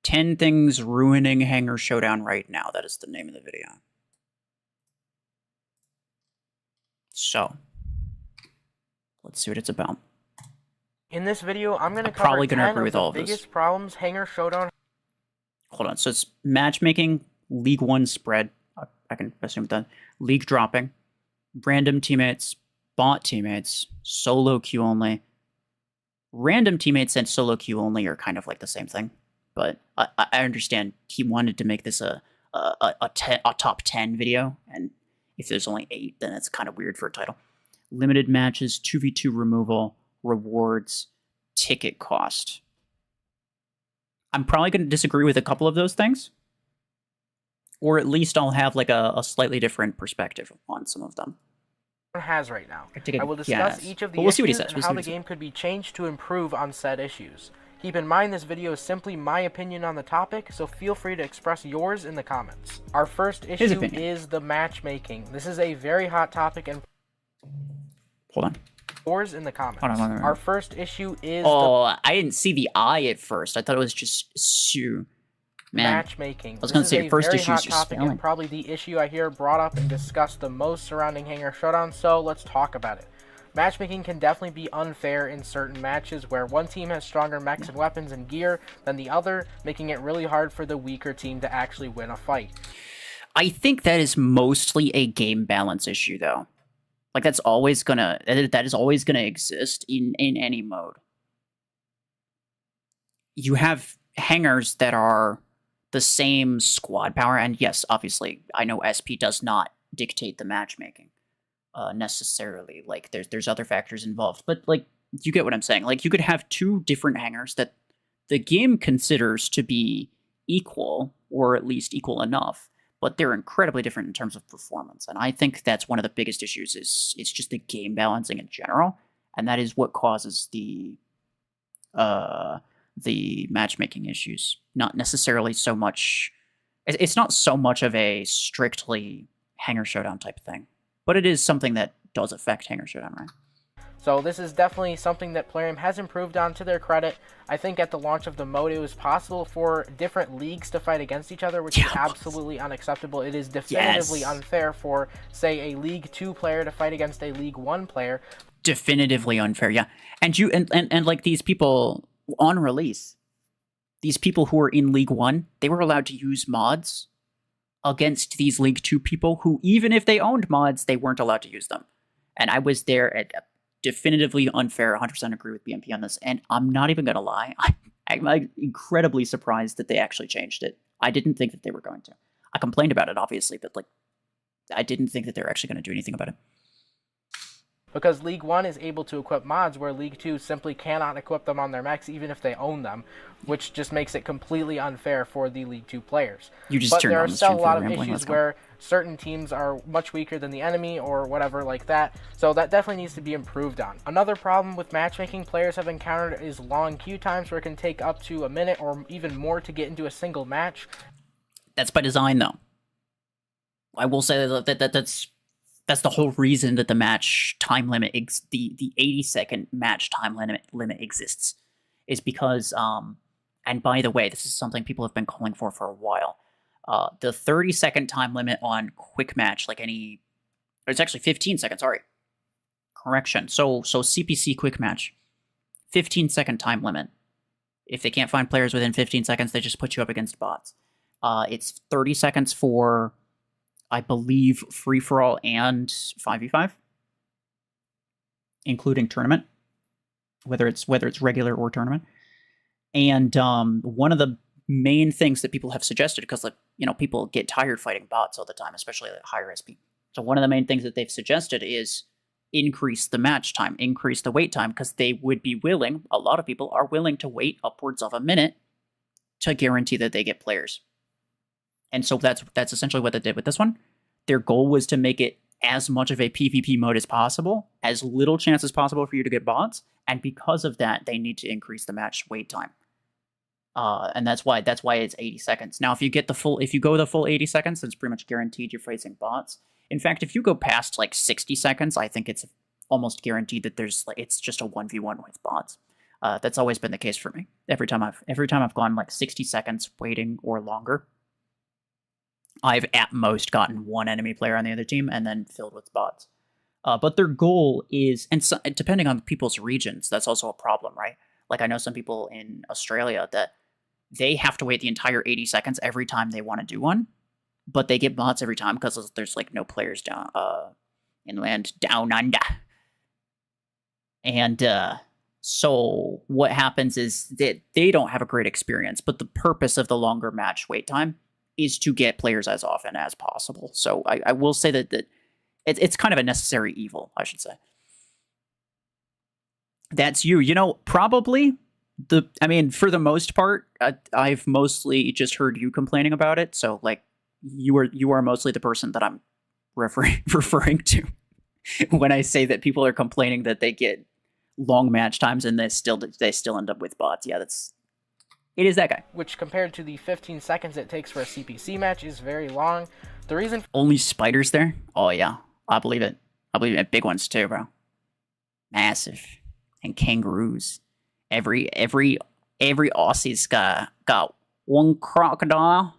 10 things ruining Hanger Showdown right now. That is the name of the video. So, let's see what it's about. In this video, I'm going to cover probably gonna 10 agree of with the all of this. biggest problems Hanger Showdown. Hold on. So it's matchmaking, League 1 spread. I can assume that. League dropping, random teammates, bot teammates, solo queue only. Random teammates and solo queue only are kind of like the same thing. But I understand he wanted to make this a top 10 video. And if there's only 8, then it's kind of weird for a title. Limited matches, 2v2 removal, rewards, ticket cost. I'm probably going to disagree with a couple of those things. Or at least I'll have like a slightly different perspective on some of them. Has right now. I will discuss yes. each of the But we'll see what he issues says. and how the game could be changed to improve on said issues. Keep in mind this video is simply my opinion on the topic, so feel free to express yours in the comments. Our first issue is the matchmaking. This is a very hot topic and hold on. Yours in the comments. Hold on. Our first issue is I didn't see the I at first. I thought it was just Sue. Man, matchmaking. I was going to say first issue is just spelling. And probably the issue I hear brought up and discussed the most surrounding Hanger Showdown, so let's talk about it. Matchmaking can definitely be unfair in certain matches where one team has stronger mechs and weapons and gear than the other, making it really hard for the weaker team to actually win a fight. I think that is mostly a game balance issue, though. Like that is always gonna exist in any mode. You have hangers that are the same squad power, and yes, obviously, I know SP does not dictate the matchmaking necessarily. Like there's other factors involved, but like you get what I'm saying. Like you could have 2 different hangers that the game considers to be equal, or at least equal enough, but they're incredibly different in terms of performance. And I think that's one of the biggest issues is it's just the game balancing in general, and that is what causes the matchmaking issues. Not necessarily so much. It's not so much of a strictly Hanger Showdown type thing, but it is something that does affect Hanger Showdown, right? So this is definitely something that Plarium has improved on to their credit. I think at the launch of the mode, it was possible for different leagues to fight against each other, which is absolutely unacceptable. It is definitively unfair for, say, a League 2 player to fight against a League 1 player. Definitively unfair, yeah. And you and like these people on release, these people who are in League 1, they were allowed to use mods against these League 2 people who, even if they owned mods, they weren't allowed to use them. And I was there at definitively unfair. 100% agree with BMP on this. And I'm not even going to lie. I'm incredibly surprised that they actually changed it. I didn't think that they were going to. I complained about it, obviously, but like, I didn't think that they were actually going to do anything about it. Because League 1 is able to equip mods where League 2 simply cannot equip them on their mechs even if they own them, which just makes it completely unfair for the League 2 players. But there are still a lot of issues where certain teams are much weaker than the enemy or whatever like that, so that definitely needs to be improved on. Another problem with matchmaking players have encountered is long queue times where it can take up to a minute or even more to get into a single match. That's by design, though. I will say that's the whole reason that the match time limit, the 80-second match time limit exists, is because, and by the way, this is something people have been calling for a while. The 30-second time limit on quick match, it's actually 15 seconds, sorry. Correction. So CPC quick match, 15-second time limit. If they can't find players within 15 seconds, they just put you up against bots. It's 30 seconds for, I believe, free-for-all and 5v5, including tournament, whether it's regular or tournament. And one of the main things that people have suggested, because people get tired fighting bots all the time, especially at higher SP. So one of the main things that they've suggested is increase the match time, increase the wait time, because they would be willing, a lot of people are willing to wait upwards of a minute to guarantee that they get players. And so that's essentially what they did with this one. Their goal was to make it as much of a PvP mode as possible, as little chance as possible for you to get bots, and because of that, they need to increase the match wait time. And that's why it's 80 seconds. Now, if you go the full 80 seconds, it's pretty much guaranteed you're facing bots. In fact, if you go past like 60 seconds, I think it's almost guaranteed that it's just a 1v1 with bots. That's always been the case for me. Every time I've gone like 60 seconds waiting or longer, I've at most gotten one enemy player on the other team and then filled with bots. But their goal is, and so, depending on people's regions, that's also a problem, right? Like I know some people in Australia that they have to wait the entire 80 seconds every time they want to do one, but they get bots every time because there's like no players down inland down under. And so what happens is that they don't have a great experience, but the purpose of the longer match wait time is to get players as often as possible. So I will say that it's kind of a necessary evil, I should say. That's you. You know, probably for the most part, I've mostly just heard you complaining about it. So like you are mostly the person that I'm referring to when I say that people are complaining that they get long match times and they still end up with bots. Yeah, it is that guy. Which compared to the 15 seconds it takes for a CPC match is very long. The reason only spiders there? Oh yeah, I believe it. I believe it. Big ones too, bro. Massive. And kangaroos. Every Aussie's got one crocodile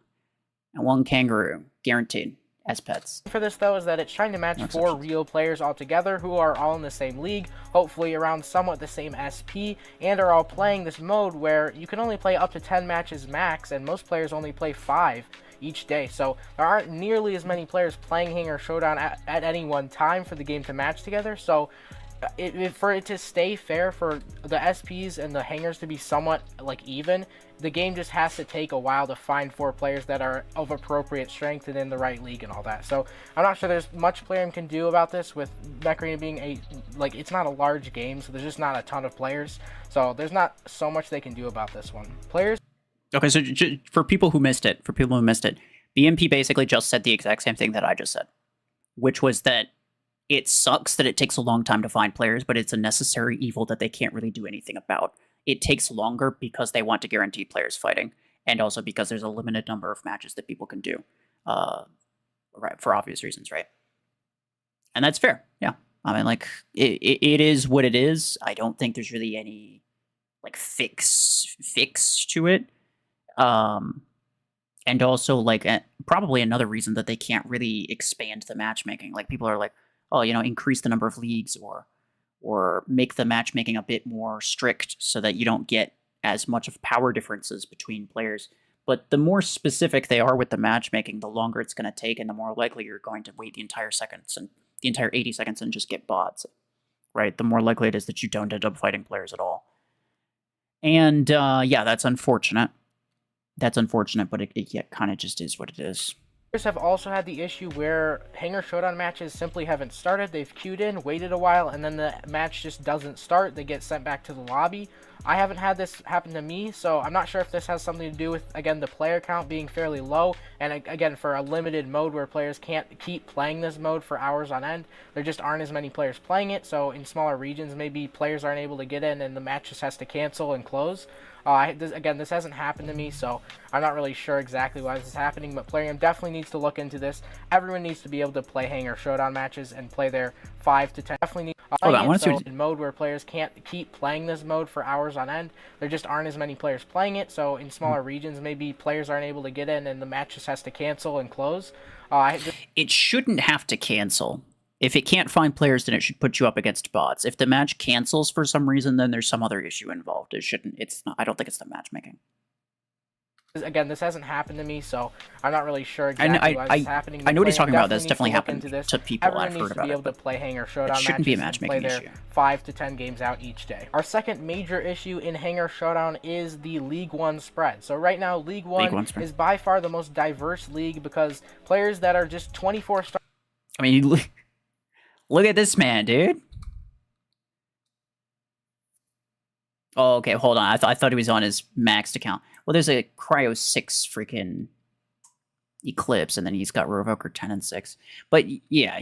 and one kangaroo, guaranteed, as pets. For this though is that it's trying to match 4 real players all together who are all in the same league, hopefully around somewhat the same SP, and are all playing this mode where you can only play up to 10 matches max, and most players only play 5 each day. So there aren't nearly as many players playing Hangar Showdown at any one time for the game to match together. So for it to stay fair, for the SPs and the hangers to be somewhat like even, the game just has to take a while to find 4 players that are of appropriate strength and in the right league and all that. So I'm not sure there's much Plarium can do about this, with Mech Arena being it's not a large game, so there's just not a ton of players. So there's not so much they can do about this one. Players. Okay, so for people who missed it, BMP basically just said the exact same thing that I just said, which was that it sucks that it takes a long time to find players, but it's a necessary evil that they can't really do anything about. It takes longer because they want to guarantee players fighting, and also because there's a limited number of matches that people can do, right, for obvious reasons, right? And that's fair, yeah. I mean, like, it is what it is. I don't think there's really any, like, fix to it. And also, like, probably another reason that they can't really expand the matchmaking. Like, people are like, oh, you know, increase the number of leagues or make the matchmaking a bit more strict so that you don't get as much of power differences between players. But the more specific they are with the matchmaking, the longer it's going to take, and the more likely you're going to wait the entire 80 seconds and just get bots, right? The more likely it is that you don't end up fighting players at all. And yeah, that's unfortunate. That's unfortunate, but it kind of just is what it is. Players have also had the issue where Hangar Showdown matches simply haven't started. They've queued in, waited a while, and then the match just doesn't start. They get sent back to the lobby. I haven't had this happen to me, so I'm not sure if this has something to do with, again, the player count being fairly low, and again, for a limited mode where players can't keep playing this mode for hours on end, there just aren't as many players playing it, so in smaller regions, maybe players aren't able to get in and the match just has to cancel and close. This hasn't happened to me, so I'm not really sure exactly why this is happening, but Plarium definitely needs to look into this. Everyone needs to be able to play Hangar Showdown matches and play their 5 to 10. Definitely need in mode where players can't keep playing this mode for hours on end. There just aren't as many players playing it, so in smaller regions, maybe players aren't able to get in and the match just has to cancel and close. It shouldn't have to cancel. If it can't find players, then it should put you up against bots. If the match cancels for some reason, then there's some other issue involved. It shouldn't. It's not. I don't think it's the matchmaking. Again, this hasn't happened to me, so I'm not really sure exactly why this is happening. I know what he's talking about. This definitely happened to people. Everyone I've heard about it. Everyone needs to be able to play Hangar Showdown matches shouldn't be a matchmaking and play issue. their 5 to 10 games out each day. Our second major issue in Hangar Showdown is the League One spread. So right now, League One is by far the most diverse league because players that are just 24 stars. I mean, look at this man, dude. Oh, okay, hold on. I thought he was on his maxed account. Well, there's a Cryo 6 freaking Eclipse, and then he's got Rovoker 10 and 6. But yeah,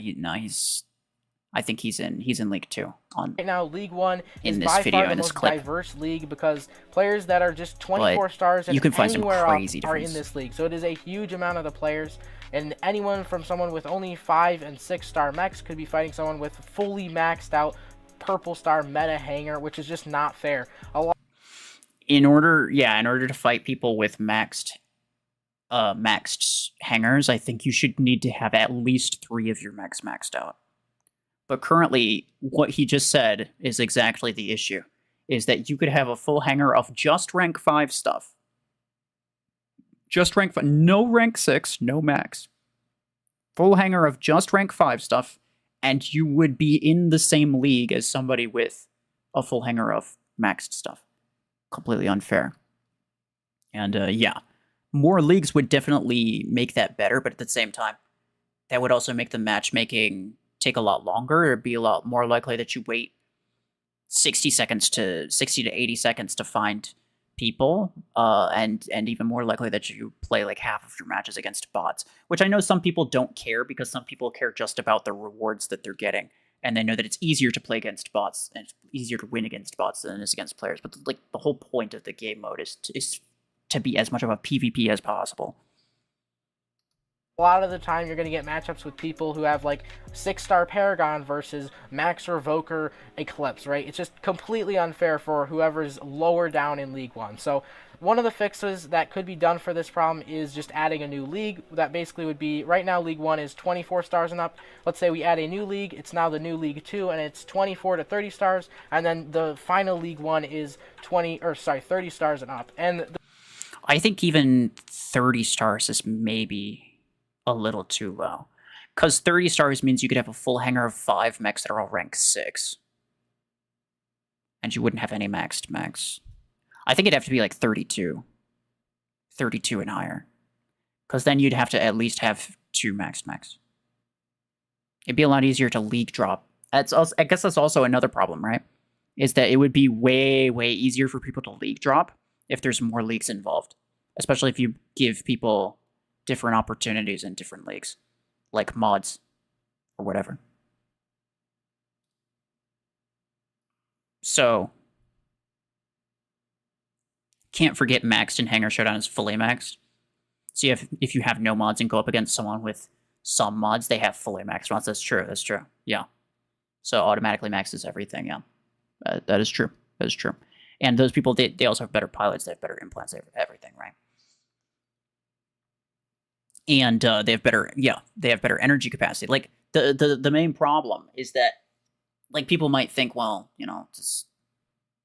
I think he's in League 2. Right now, League One is by far the most diverse league because players that are just 24 stars and anywhere else are in this league. So it is a huge amount of the players, and anyone from someone with only 5 and 6 star mechs could be fighting someone with fully maxed out purple star meta hanger, which is just not fair. In order to fight people with maxed hangers, I think you should need to have at least 3 of your mechs maxed out. But currently, what he just said is exactly the issue, is that you could have a full hanger of just rank 5 stuff. Just rank 5, no rank 6, no max. Full hanger of just rank 5 stuff, and you would be in the same league as somebody with a full hanger of maxed stuff. Completely unfair. And yeah, more leagues would definitely make that better, but at the same time, that would also make the matchmaking take a lot longer. It'd be a lot more likely that you wait 60 to 80 seconds to find people, and even more likely that you play like half of your matches against bots, which I know some people don't care, because some people care just about the rewards that they're getting, and they know that it's easier to play against bots and it's easier to win against bots than it is against players. But like the whole point of the game mode is to be as much of a PvP as possible. A lot of the time you're going to get matchups with people who have like 6-star Paragon versus Max Revoker Eclipse, right? It's just completely unfair for whoever's lower down in League 1. So one of the fixes that could be done for this problem is just adding a new league. That basically would be, right now League 1 is 24 stars and up. Let's say we add a new league, it's now the new League 2, and it's 24 to 30 stars, and then the final League 1 is 30 stars and up. And I think even 30 stars is maybe a little too low, because 30 stars means you could have a full hanger of 5 mechs that are all rank 6, and you wouldn't have any maxed mechs. I think it'd have to be like 32 and higher, because then you'd have to at least have 2 maxed mechs. It'd be a lot easier to league drop. That's also, I guess that's also another problem, right? Is that it would be way easier for people to league drop if there's more leagues involved, especially if you give people different opportunities in different leagues, like mods or whatever. So, can't forget maxed and Hanger Showdown is fully maxed. So if you have no mods and go up against someone with some mods, they have fully maxed mods. That's true. Yeah. So automatically maxes everything. Yeah, that is true. And those people, they also have better pilots. They have better implants. They have everything, right? And they have better energy capacity. Like the main problem is that, like, people might think, well, just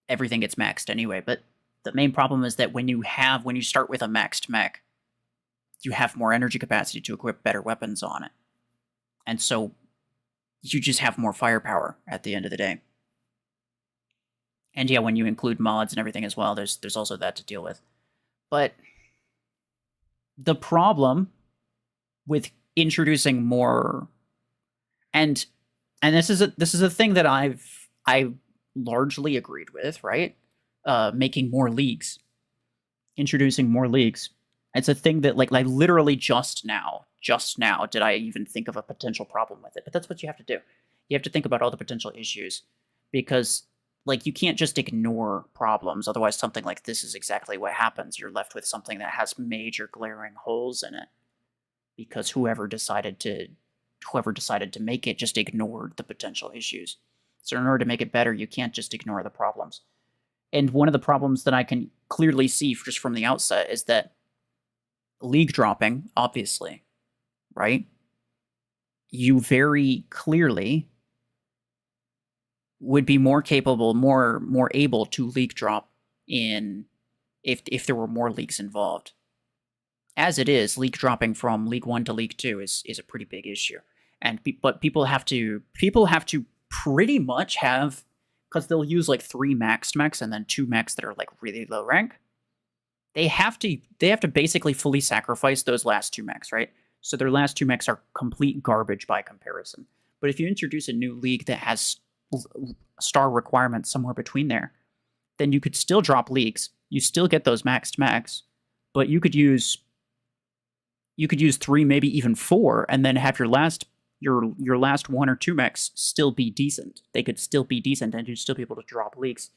everything gets maxed anyway. But the main problem is that when you start with a maxed mech, you have more energy capacity to equip better weapons on it, and so you just have more firepower at the end of the day. And yeah, when you include mods and everything as well, there's also that to deal with. But the problem with introducing more, and this is a thing that I largely agreed with, right? Making more leagues, introducing more leagues. It's a thing that, like literally just now did I even think of a potential problem with it. But that's what you have to do. You have to think about all the potential issues, because like you can't just ignore problems. Otherwise, something like this is exactly what happens. You're left with something that has major glaring holes in it, because whoever decided to make it just ignored the potential issues. So in order to make it better, you can't just ignore the problems. And one of the problems that I can clearly see just from the outset is that league dropping, obviously, right? You very clearly would be more capable, more able to league drop if there were more leagues involved. As it is, league dropping from League 1 to League 2 is a pretty big issue. But people have to pretty much have, because they'll use like 3 maxed mechs and then 2 mechs that are like really low rank. They have to basically fully sacrifice those last 2 mechs, right? So their last 2 mechs are complete garbage by comparison. But if you introduce a new league that has star requirements somewhere between there, then you could still drop leagues. You still get those maxed mechs, but you could use 3, maybe even 4, and then have your last 1 or 2 mechs still be decent. They could still be decent, and you'd still be able to drop leagues.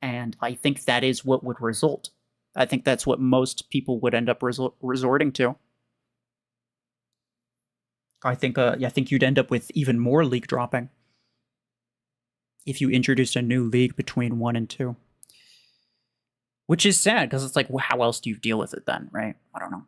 And I think that is what would result. I think that's what most people would end up resorting to. I think you'd end up with even more league dropping. if you introduced a new league between 1 and 2. Which is sad, because it's like, well, how else do you deal with it then, right? I don't know.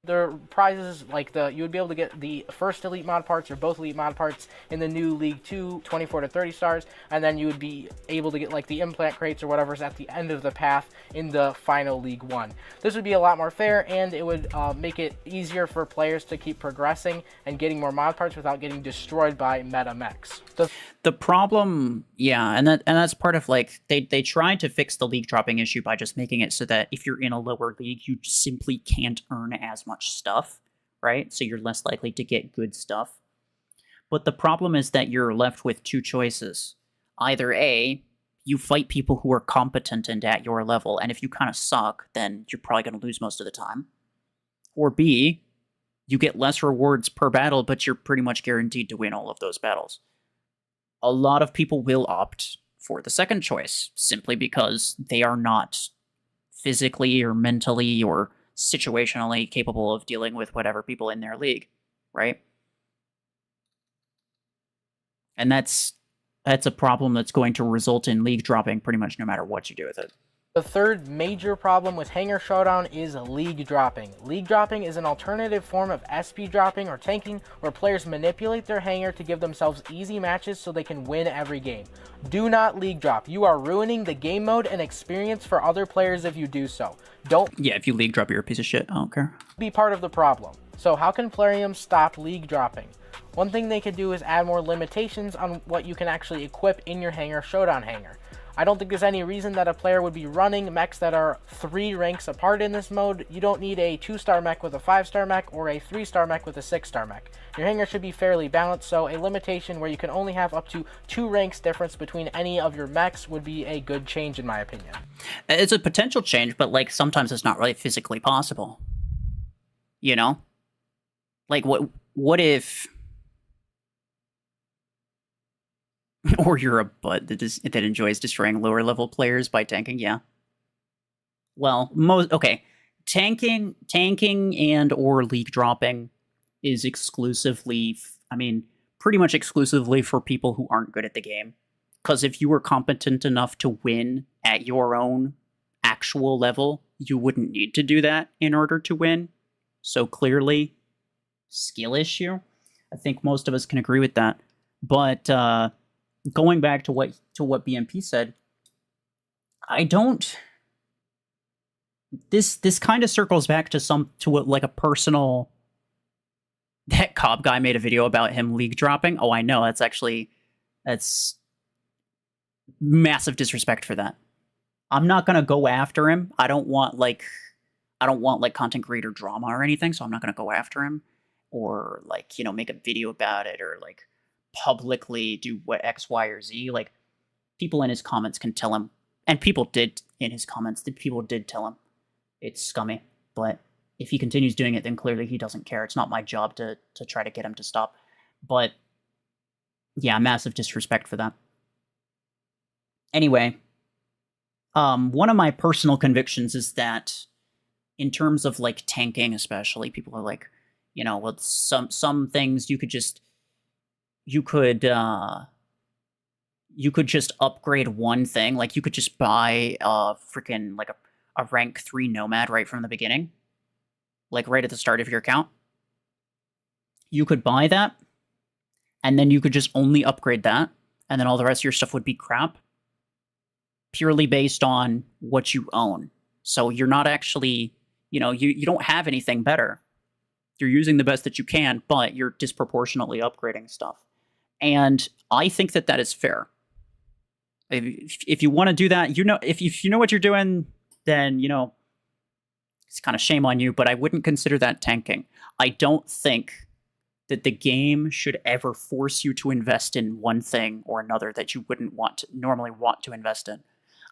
The prizes, like you would be able to get the first elite mod parts or both elite mod parts in the new League 2, 24 to 30 stars, and then you would be able to get like the implant crates or whatever's at the end of the path in the final League 1. This would be a lot more fair, and it would make it easier for players to keep progressing and getting more mod parts without getting destroyed by meta mechs. The problem, yeah, and that's part of like they tried to fix the league dropping issue by just making it so that if you're in a lower league, you simply can't earn as much stuff, right? So you're less likely to get good stuff. But the problem is that you're left with two choices. Either A, you fight people who are competent and at your level, and if you kind of suck, then you're probably going to lose most of the time. Or B, you get less rewards per battle, but you're pretty much guaranteed to win all of those battles. A lot of people will opt for the second choice, simply because they are not physically or mentally or situationally capable of dealing with whatever people in their league, right? And that's a problem that's going to result in league dropping pretty much no matter what you do with it. The third major problem with Hangar Showdown is league dropping. League dropping is an alternative form of SP dropping or tanking where players manipulate their hangar to give themselves easy matches so they can win every game. Do not league drop. You are ruining the game mode and experience for other players if you do so. Yeah, if you league drop, you're a piece of shit. I don't care. Be part of the problem. So how can Plarium stop league dropping? One thing they could do is add more limitations on what you can actually equip in your Hangar Showdown hangar. I don't think there's any reason that a player would be running mechs that are 3 ranks apart in this mode. You don't need a 2-star mech with a 5-star mech or a 3-star mech with a 6-star mech. Your hangar should be fairly balanced, so a limitation where you can only have up to 2 ranks difference between any of your mechs would be a good change in my opinion. It's a potential change, but like sometimes it's not really physically possible. You know? Like what if or you're a butt that enjoys destroying lower level players by tanking, yeah. Well, tanking and or league dropping is exclusively, pretty much exclusively for people who aren't good at the game. Because if you were competent enough to win at your own actual level, you wouldn't need to do that in order to win. So clearly, skill issue. I think most of us can agree with that. But going back to what BMP said, I don't. This kind of circles back to a personal. That Cobb guy made a video about him league dropping. Oh, I know. That's massive disrespect for that. I'm not gonna go after him. I don't want content creator drama or anything, so I'm not gonna go after him or make a video about it or publicly do what X, Y, or Z. People in his comments can tell him, and people did in his comments. People did tell him it's scummy. But if he continues doing it, then clearly he doesn't care. It's not my job to try to get him to stop. But yeah, massive disrespect for that. Anyway, one of my personal convictions is that in terms of tanking, especially, people are well, some things you could just upgrade one thing. You could just buy a freaking a rank 3 nomad right from the beginning, right at the start of your account. You could buy that, and then you could just only upgrade that, and then all the rest of your stuff would be crap, purely based on what you own. So you're not actually, you don't have anything better. You're using the best that you can, but you're disproportionately upgrading stuff. And I think that is fair. If you want to do that, if you know what you're doing, then, it's kind of shame on you, but I wouldn't consider that tanking. I don't think that the game should ever force you to invest in one thing or another that you wouldn't normally want to invest in.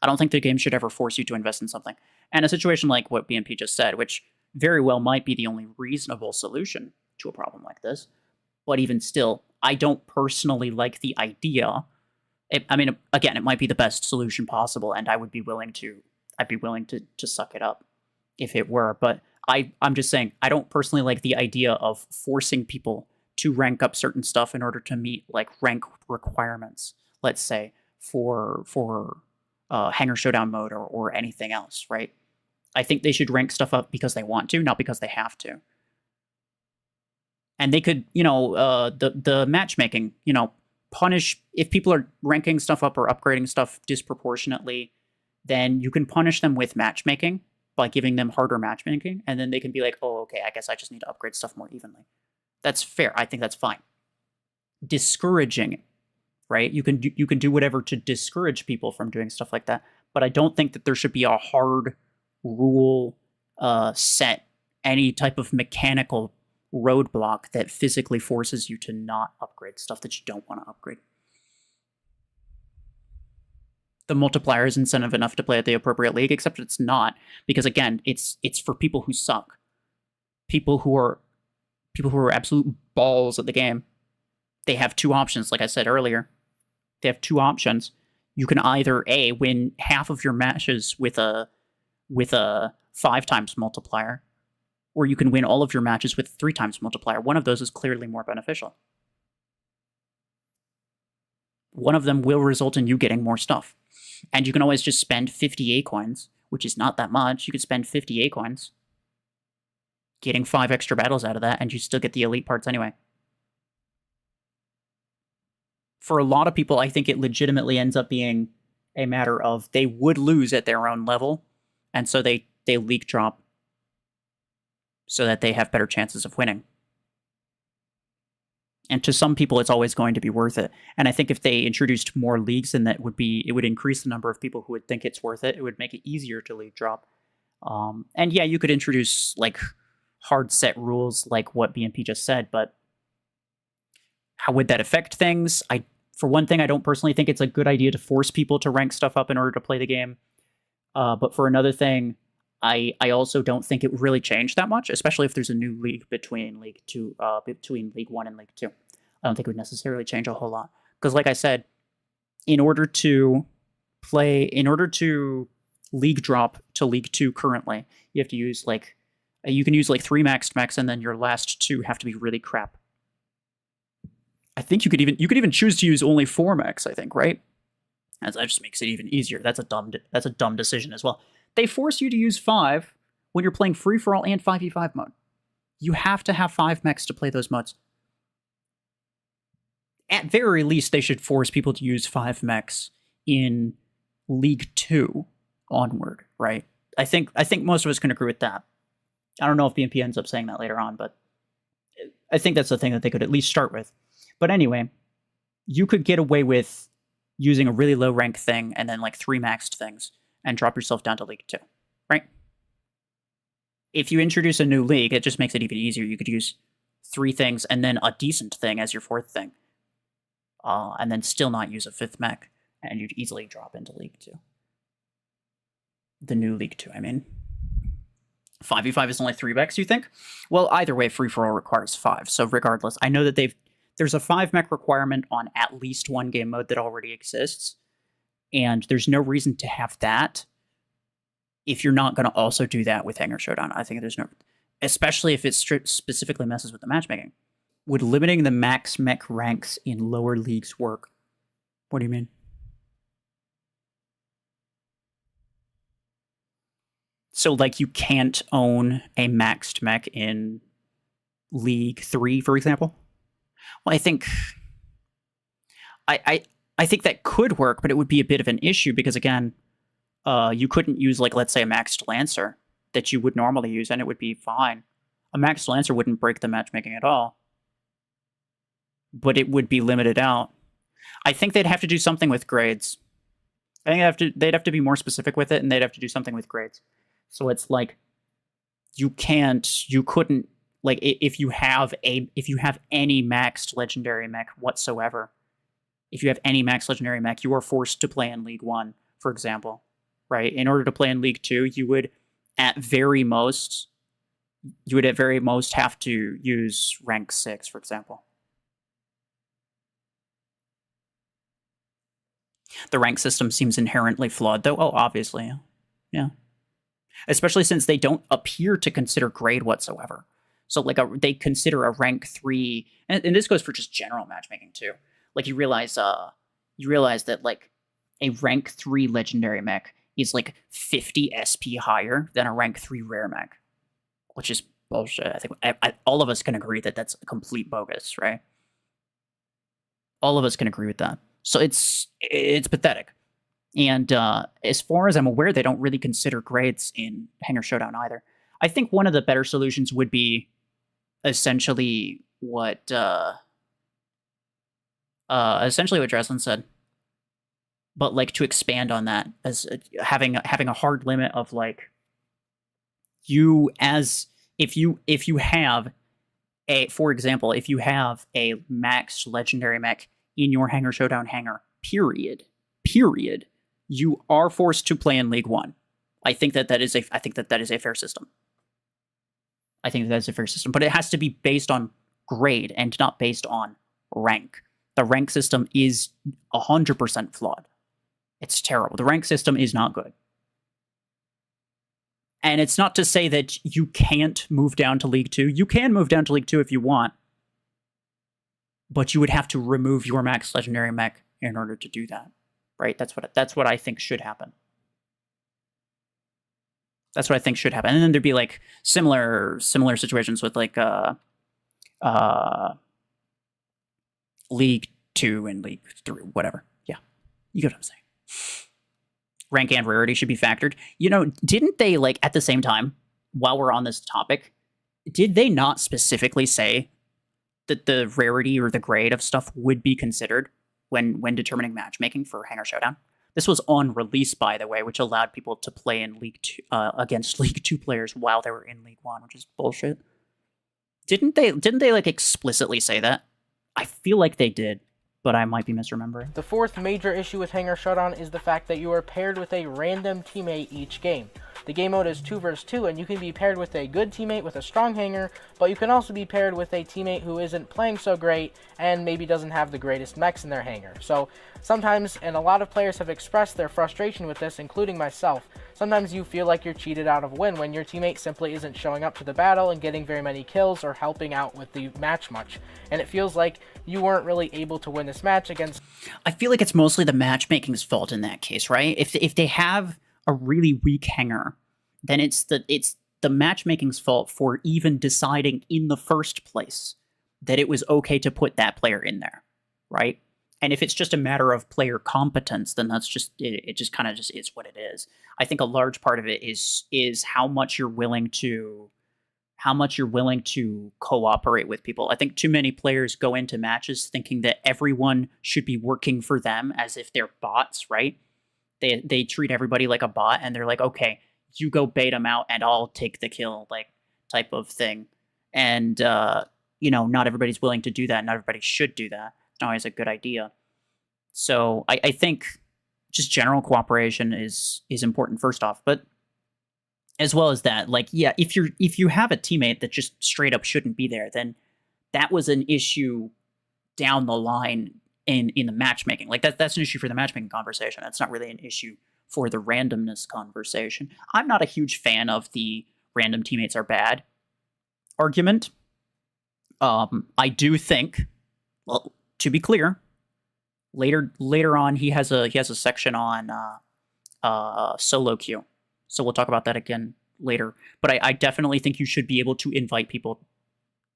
I don't think the game should ever force you to invest in something. And a situation like what BMP just said, which very well might be the only reasonable solution to a problem like this, but even still, I don't personally like the idea. Again, it might be the best solution possible, and I'd be willing to suck it up if it were. But I'm just saying, I don't personally like the idea of forcing people to rank up certain stuff in order to meet rank requirements. let's say, for Hangar Showdown mode or anything else, right? I think they should rank stuff up because they want to, not because they have to. And they could, the matchmaking, punish if people are ranking stuff up or upgrading stuff disproportionately, then you can punish them with matchmaking by giving them harder matchmaking, and then they can be like, oh, okay, I guess I just need to upgrade stuff more evenly. That's fair. I think that's fine. Discouraging, right? You can do whatever to discourage people from doing stuff like that, but I don't think that there should be a hard rule set, any type of mechanical roadblock that physically forces you to not upgrade stuff that you don't want to upgrade. The multiplier is incentive enough to play at the appropriate league, except it's not, because again, it's for people who suck. People who are absolute balls at the game. They have two options, like I said earlier. They have two options. You can either A, win half of your matches with a 5 times multiplier, or you can win all of your matches with 3 times multiplier. One of those is clearly more beneficial. One of them will result in you getting more stuff. And you can always just spend 50 Acoins, which is not that much. You could spend 50 Acoins, getting 5 extra battles out of that, and you still get the elite parts anyway. For a lot of people, I think it legitimately ends up being a matter of they would lose at their own level, and so they league drop so that they have better chances of winning. And to some people, it's always going to be worth it. And I think if they introduced more leagues, then it would increase the number of people who would think it's worth it. It would make it easier to league drop. And yeah, you could introduce like hard set rules like what BNP just said, but how would that affect things? For one thing, I don't personally think it's a good idea to force people to rank stuff up in order to play the game. But for another thing, I also don't think it would really change that much, especially if there's a new league between League 1 and League 2. I don't think it would necessarily change a whole lot. Because like I said, in order to league drop to League 2 currently, you have to use you can use 3 maxed mechs, and then your last 2 have to be really crap. I think you could even choose to use only 4 mechs, I think, right? That just makes it even easier. That's a dumb decision as well. They force you to use 5 when you're playing free-for-all and 5v5 mode. You have to have 5 mechs to play those modes. At very least, they should force people to use 5 mechs in League 2 onward, right? I think most of us can agree with that. I don't know if BNP ends up saying that later on, but I think that's the thing that they could at least start with. But anyway, you could get away with using a really low rank thing and then 3 maxed things and drop yourself down to League 2, right? If you introduce a new league, it just makes it even easier. You could use 3 things and then a decent thing as your 4th thing. And then still not use a 5th mech, and you'd easily drop into League 2. The new League 2, I mean. 5v5 is only 3 mechs, you think? Well, either way, free-for-all requires 5, so regardless, I know that there's a 5 mech requirement on at least one game mode that already exists, and there's no reason to have that if you're not going to also do that with Hangar Showdown. I think there's no... Especially if it specifically messes with the matchmaking. Would limiting the max mech ranks in lower leagues work? What do you mean? So, you can't own a maxed mech in League 3, for example? Well, I think... I think that could work, but it would be a bit of an issue because, again, you couldn't use, let's say, a maxed Lancer that you would normally use, and it would be fine. A maxed Lancer wouldn't break the matchmaking at all, but it would be limited out. I think they'd have to do something with grades. I think they'd have to be more specific with it, and they'd have to do something with grades. So it's you couldn't, if you have any maxed legendary mech whatsoever, if you have any max legendary mech, you are forced to play in League 1, for example, right? In order to play in League 2, you would at very most have to use rank 6, for example. The rank system seems inherently flawed, though. Oh, obviously. Yeah. Especially since they don't appear to consider grade whatsoever. So, they consider a rank 3, and this goes for just general matchmaking, too. You realize you realize that like a rank 3 legendary mech is like 50 SP higher than a rank 3 rare mech, which is bullshit. I think all of us can agree that that's complete bogus, right? All of us can agree with that. So it's pathetic. And as far as I'm aware, they don't really consider grades in Hangar Showdown either. I think one of the better solutions would be essentially what Dreslin said, but like to expand on that as having a hard limit of like if you have a, for example, if you have a max legendary mech in your Hangar Showdown hangar, period, you are forced to play in League One. I think that is a fair system. I think that's a fair system, but it has to be based on grade and not based on rank. The rank system is 100% flawed. It's terrible. The rank system is not good. And it's not to say that you can't move down to League 2. You can move down to League 2 if you want, but you would have to remove your max legendary mech in order to do that. Right? That's what I think should happen. That's what I think should happen. And then there'd be like similar situations with like League 2 and League 3, whatever. Yeah. You get what I'm saying. Rank and rarity should be factored. You know, didn't they, like, at the same time, while we're on this topic, did they not specifically say that the rarity or the grade of stuff would be considered when determining matchmaking for Hangar Showdown? This was on release, by the way, which allowed people to play in League 2 against League 2 players while they were in League 1, which is bullshit. Didn't they like explicitly say that? I feel like they did, but I might be misremembering. The fourth major issue with Hangar Showdown is the fact that you are paired with a random teammate each game. The game mode is 2 versus 2, and you can be paired with a good teammate with a strong hanger, but you can also be paired with a teammate who isn't playing so great and maybe doesn't have the greatest mechs in their hanger. So sometimes, and a lot of players have expressed their frustration with this, including myself, sometimes you feel like you're cheated out of a win when your teammate simply isn't showing up to the battle and getting very many kills or helping out with the match much. And it feels like you weren't really able to win this match against... I feel like it's mostly the matchmaking's fault in that case, right? If they have a really weak hanger, then it's the matchmaking's fault for even deciding in the first place that it was okay to put that player in there, right? And if it's just a matter of player competence, then that's just it just kind of just is what it is. I think a large part of it is how much you're willing to cooperate with people. I think too many players go into matches thinking that everyone should be working for them as if they're bots, right? They treat everybody like a bot, and they're like, okay, you go bait them out and I'll take the kill, like, type of thing. And not everybody's willing to do that. Not everybody should do that. It's not always a good idea. So I think just general cooperation is important first off, but as well as that, like, yeah, if you have a teammate that just straight up shouldn't be there, then that was an issue down the line in the matchmaking. Like that's an issue for the matchmaking conversation. That's not really an issue for the randomness conversation. I'm not a huge fan of the random teammates are bad argument. I do think, well, to be clear, later on he has a section on solo queue. So we'll talk about that again later. But I definitely think you should be able to invite people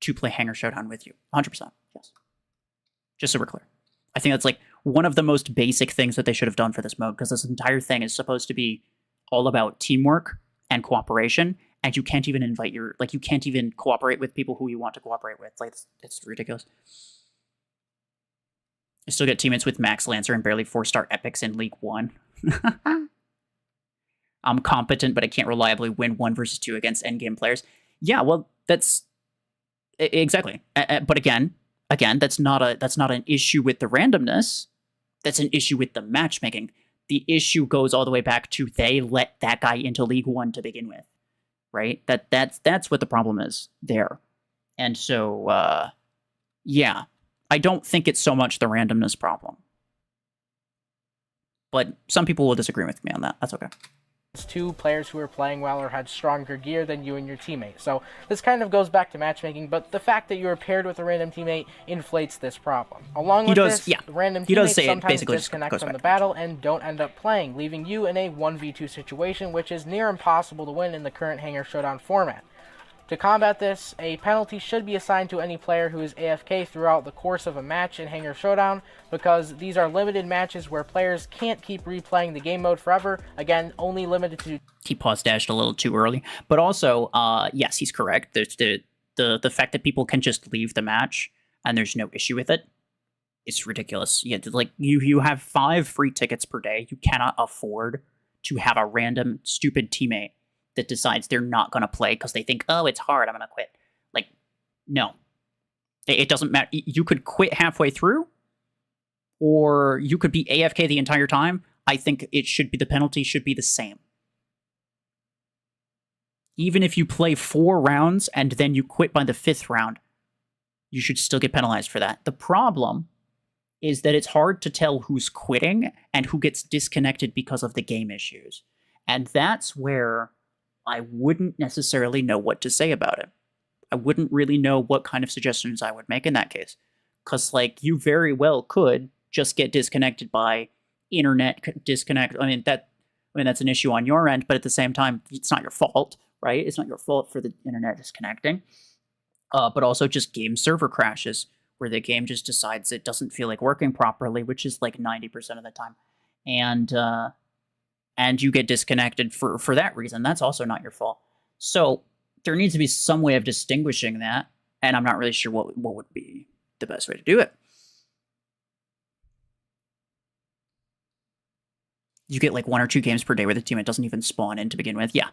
to play Hangar Showdown with you. 100%. Yes. Just so we're clear. I think that's like one of the most basic things that they should have done for this mode, because this entire thing is supposed to be all about teamwork and cooperation, and you can't even you can't even cooperate with people who you want to cooperate with. Like, it's ridiculous. I still get teammates with Max Lancer and barely 4-star epics in League 1. I'm competent, but I can't reliably win 1 versus 2 against endgame players. Yeah, well, that's... Exactly. But again, that's not an issue with the randomness. That's an issue with the matchmaking. The issue goes all the way back to they let that guy into League 1 to begin with, right? That's what the problem is there. And so, yeah, I don't think it's so much the randomness problem. But some people will disagree with me on that. That's okay. two players who are playing well or had stronger gear than you and your teammate. So this kind of goes back to matchmaking, but the fact that you are paired with a random teammate inflates this problem. Along with this, random teammates sometimes disconnect from the battle and don't end up playing, leaving you in a 1v2 situation, which is near impossible to win in the current Hangar Showdown format. To combat this, a penalty should be assigned to any player who is AFK throughout the course of a match in Hangar Showdown, because these are limited matches where players can't keep replaying the game mode forever. Again, only limited to... He pause dashed a little too early. But also, yes, he's correct. There's the fact that people can just leave the match and there's no issue with it, it's ridiculous. Yeah, like you have 5 free tickets per day. You cannot afford to have a random stupid teammate that decides they're not going to play because they think, oh, it's hard, I'm going to quit. Like, no. It doesn't matter. You could quit halfway through, or you could be AFK the entire time. I think the penalty should be the same. Even if you play 4 rounds and then you quit by the 5th round, you should still get penalized for that. The problem is that it's hard to tell who's quitting and who gets disconnected because of the game issues. And that's where I wouldn't necessarily know what to say about it. I wouldn't really know what kind of suggestions I would make in that case. Because, like, you very well could just get disconnected by internet disconnect. I mean, that's an issue on your end, but at the same time, it's not your fault, right? It's not your fault for the internet disconnecting. But also just game server crashes, where the game just decides it doesn't feel like working properly, which is like 90% of the time. And you get disconnected for that reason. That's also not your fault. So there needs to be some way of distinguishing that, and I'm not really sure what would be the best way to do it. You get like 1 or 2 games per day where the teammate doesn't even spawn in to begin with. Yeah.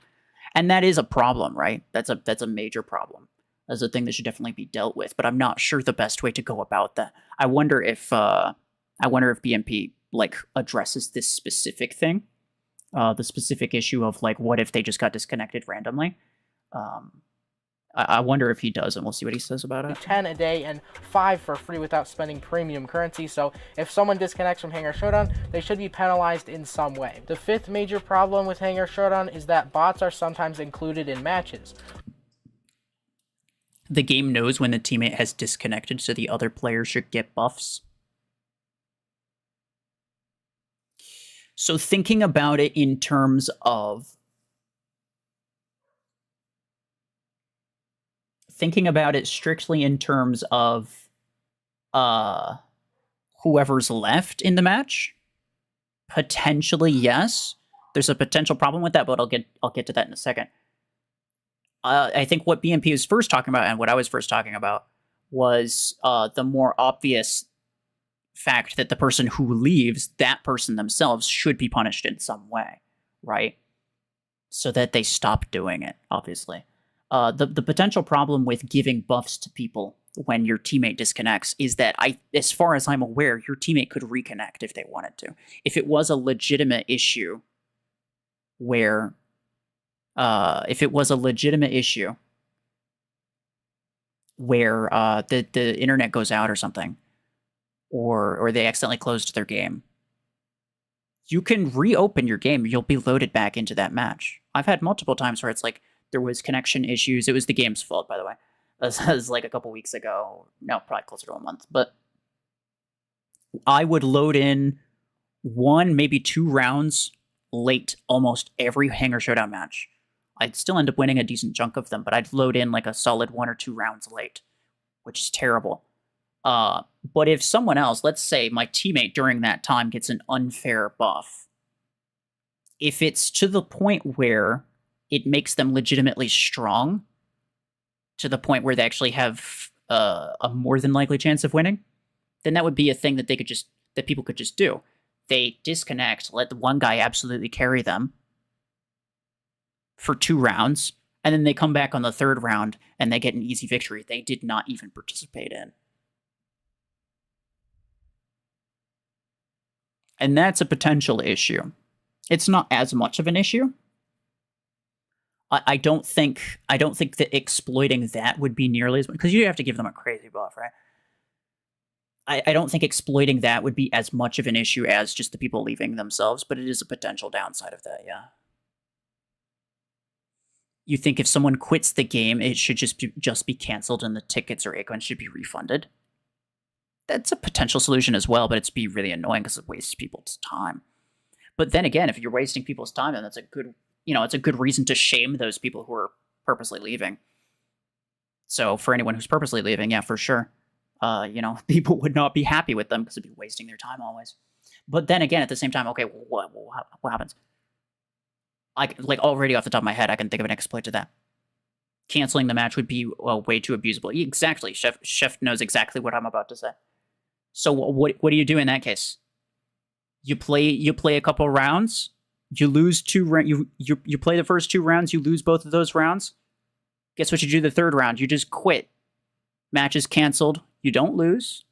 And that is a problem, right? That's a major problem. That's a thing that should definitely be dealt with, but I'm not sure the best way to go about that. I wonder if BMP like addresses this specific thing. The specific issue of, like, what if they just got disconnected randomly? I wonder if he does, and we'll see what he says about it. 10 a day and 5 for free without spending premium currency, so if someone disconnects from Hangar Showdown, they should be penalized in some way. The 5th major problem with Hangar Showdown is that bots are sometimes included in matches. The game knows when the teammate has disconnected, so the other player should get buffs. So thinking about it in terms of strictly in terms of whoever's left in the match, potentially yes. There's a potential problem with that, but I'll get to that in a second. I think what BMP was first talking about, and what I was first talking about, was the more obvious fact that the person who leaves, that person themselves, should be punished in some way, right? So that they stop doing it, obviously. The potential problem with giving buffs to people when your teammate disconnects is that, as far as I'm aware, your teammate could reconnect if they wanted to. If it was a legitimate issue where the internet goes out or something, or they accidentally closed their game, you can reopen your game. You'll be loaded back into that match. I've had multiple times where it's like there was connection issues. It was the game's fault, by the way. This was like a couple weeks ago. No, probably closer to a month. But I would load in 1, maybe 2 rounds late almost every Hangar Showdown match. I'd still end up winning a decent chunk of them, but I'd load in like a solid 1 or 2 rounds late, which is terrible. But if someone else, let's say my teammate during that time, gets an unfair buff, if it's to the point where it makes them legitimately strong, to the point where they actually have a more than likely chance of winning, then that would be a thing that people could just do. They disconnect, let the one guy absolutely carry them for 2 rounds, and then they come back on the 3rd round and they get an easy victory they did not even participate in. And that's a potential issue. It's not as much of an issue. I don't think that exploiting that would be nearly as much, because you have to give them a crazy buff, right? I don't think exploiting that would be as much of an issue as just the people leaving themselves, but it is a potential downside of that, yeah. You think if someone quits the game, it should just be canceled and the tickets or acorns should be refunded? That's a potential solution as well, but it's be really annoying because it wastes people's time. But then again, if you're wasting people's time, then that's a good, it's a good reason to shame those people who are purposely leaving. So for anyone who's purposely leaving, yeah, for sure, people would not be happy with them because it'd be wasting their time always. But then again, at the same time, okay, what happens? Like already off the top of my head, I can think of an exploit to that. Canceling the match would be way too abusable. Exactly, Chef knows exactly what I'm about to say. So what do you do in that case? You play a couple rounds. You lose you play the first 2 rounds. You lose both of those rounds. Guess what you do the 3rd round? You just quit. Match is canceled. You don't lose.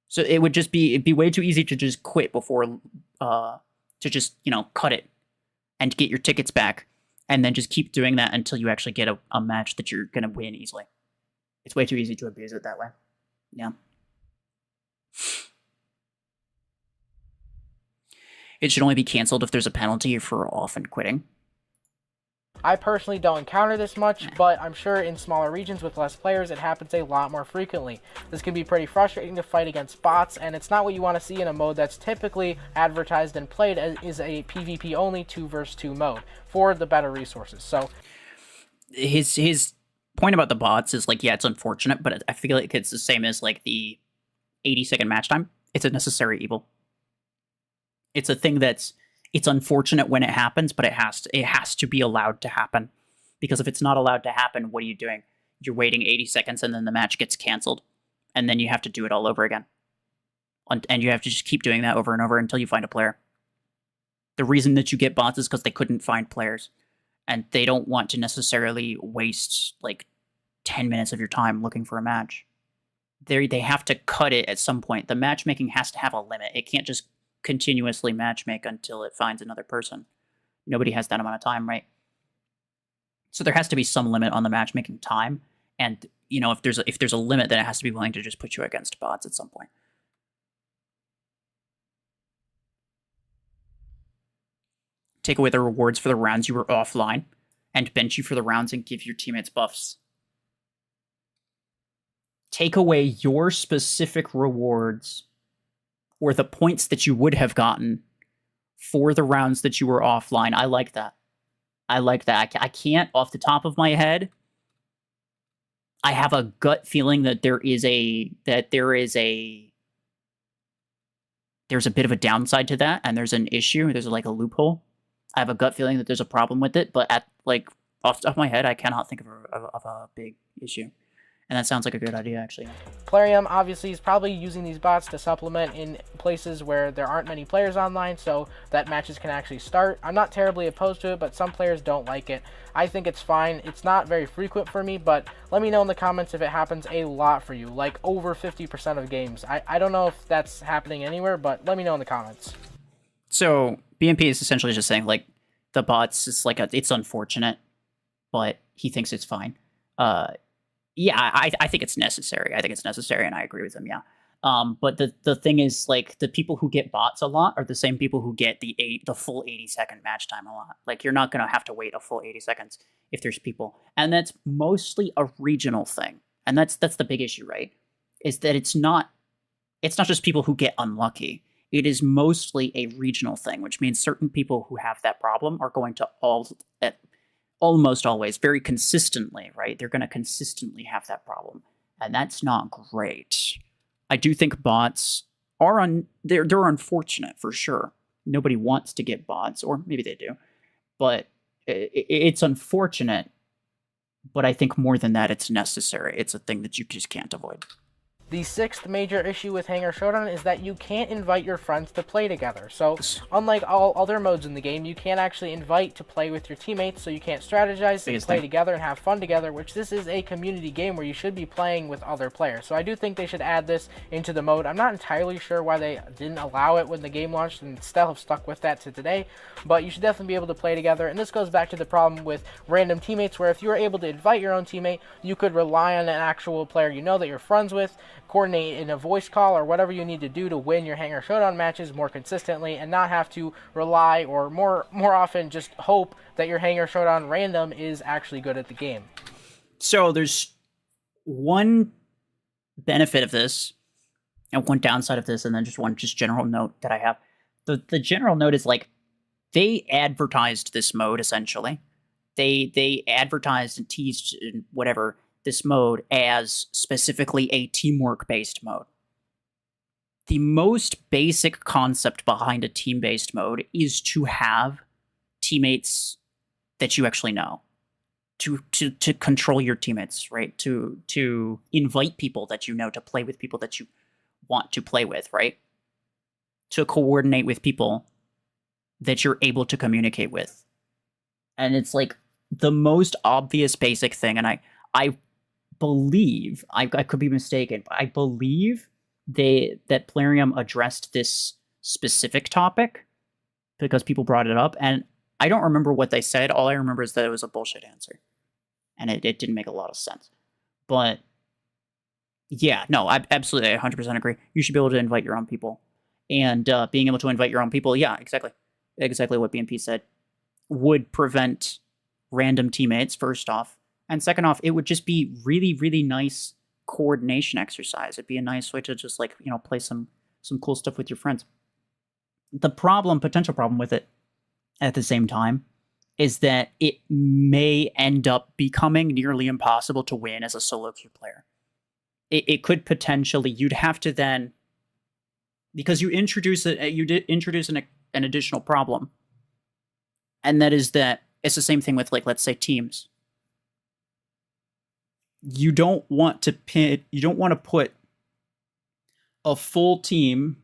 So it'd be way too easy to just quit before to just cut it and get your tickets back, and then just keep doing that until you actually get a match that you're gonna win easily. It's way too easy to abuse it that way. Yeah. It should only be canceled if there's a penalty for often quitting. I personally don't encounter this much, but I'm sure in smaller regions with less players, it happens a lot more frequently. This can be pretty frustrating to fight against bots, and it's not what you want to see in a mode that's typically advertised and played as is a PvP only 2 versus 2 mode for the better resources. So his point about the bots is like, yeah, it's unfortunate, but I feel like it's the same as like the 80-second match time. It's a necessary evil. It's a thing it's unfortunate when it happens, but it has to be allowed to happen. Because if it's not allowed to happen, what are you doing? You're waiting 80 seconds and then the match gets canceled. And then you have to do it all over again. And you have to just keep doing that over and over until you find a player. The reason that you get bots is because they couldn't find players. And they don't want to necessarily waste like 10 minutes of your time looking for a match. They have to cut it at some point. The matchmaking has to have a limit. It can't just continuously matchmake until it finds another person. Nobody has that amount of time, right? So there has to be some limit on the matchmaking time, and if there's a limit, then it has to be willing to just put you against bots at some point. Take away the rewards for the rounds you were offline, and bench you for the rounds and give your teammates buffs. Take away your specific rewards or the points that you would have gotten for the rounds that you were offline. I like that. I can't, off the top of my head, I have a gut feeling that there's a bit of a downside to that, and there's an issue. There's like a loophole. I have a gut feeling that there's a problem with it, but off the top of my head, I cannot think of a big issue. And that sounds like a good idea, actually. Plarium obviously is probably using these bots to supplement in places where there aren't many players online so that matches can actually start. I'm not terribly opposed to it, but some players don't like it. I think it's fine. It's not very frequent for me, but let me know in the comments if it happens a lot for you, like over 50% of games. I don't know if that's happening anywhere, but let me know in the comments. So BMP is essentially just saying, like, the bots, it's unfortunate, but he thinks it's fine. Yeah, I think it's necessary. I think it's necessary, and I agree with him, yeah. But the thing is, like, the people who get bots a lot are the same people who get the full 80-second match time a lot. Like, you're not going to have to wait a full 80 seconds if there's people. And that's mostly a regional thing. And that's the big issue, right? Is that it's not just people who get unlucky. It is mostly a regional thing, which means certain people who have that problem are going to almost always, very consistently, right? They're going to consistently have that problem. And that's not great. I do think bots are they're unfortunate for sure. Nobody wants to get bots, or maybe they do. But it's unfortunate. But I think more than that, it's necessary. It's a thing that you just can't avoid. The 6th major issue with Hangar Showdown is that you can't invite your friends to play together. So, unlike all other modes in the game, you can't actually invite to play with your teammates, so you can't strategize and play together and have fun together, which this is a community game where you should be playing with other players. So I do think they should add this into the mode. I'm not entirely sure why they didn't allow it when the game launched and still have stuck with that to today, but you should definitely be able to play together. And this goes back to the problem with random teammates, where if you were able to invite your own teammate, you could rely on an actual player you know that you're friends with, coordinate in a voice call or whatever you need to do to win your Hangar Showdown matches more consistently, and not have to rely or more often just hope that your Hangar Showdown random is actually good at the game. So there's one benefit of this and one downside of this, and then just one general note that I have. The general note is like they advertised this mode essentially. They advertised and teased and whatever this mode as specifically a teamwork based mode. The most basic concept behind a team based mode is to have teammates that you actually know. To control your teammates, right? To invite people that you know to play with people that you want to play with, right? To coordinate with people that you're able to communicate with. And it's like the most obvious basic thing, and I believe, I could be mistaken, but I believe that Plarium addressed this specific topic because people brought it up, and I don't remember what they said. All I remember is that it was a bullshit answer. And it didn't make a lot of sense. But yeah, no, I absolutely 100% agree. You should be able to invite your own people. And being able to invite your own people, yeah, exactly what BMP said, would prevent random teammates, first off. And second off, it would just be really, really nice coordination exercise. It'd be a nice way to just like, play some cool stuff with your friends. The potential problem with it at the same time is that it may end up becoming nearly impossible to win as a solo queue player. It could potentially, you'd have to then, because you did introduce an additional problem, and that is that it's the same thing with, like, let's say teams. You don't want to put a full team.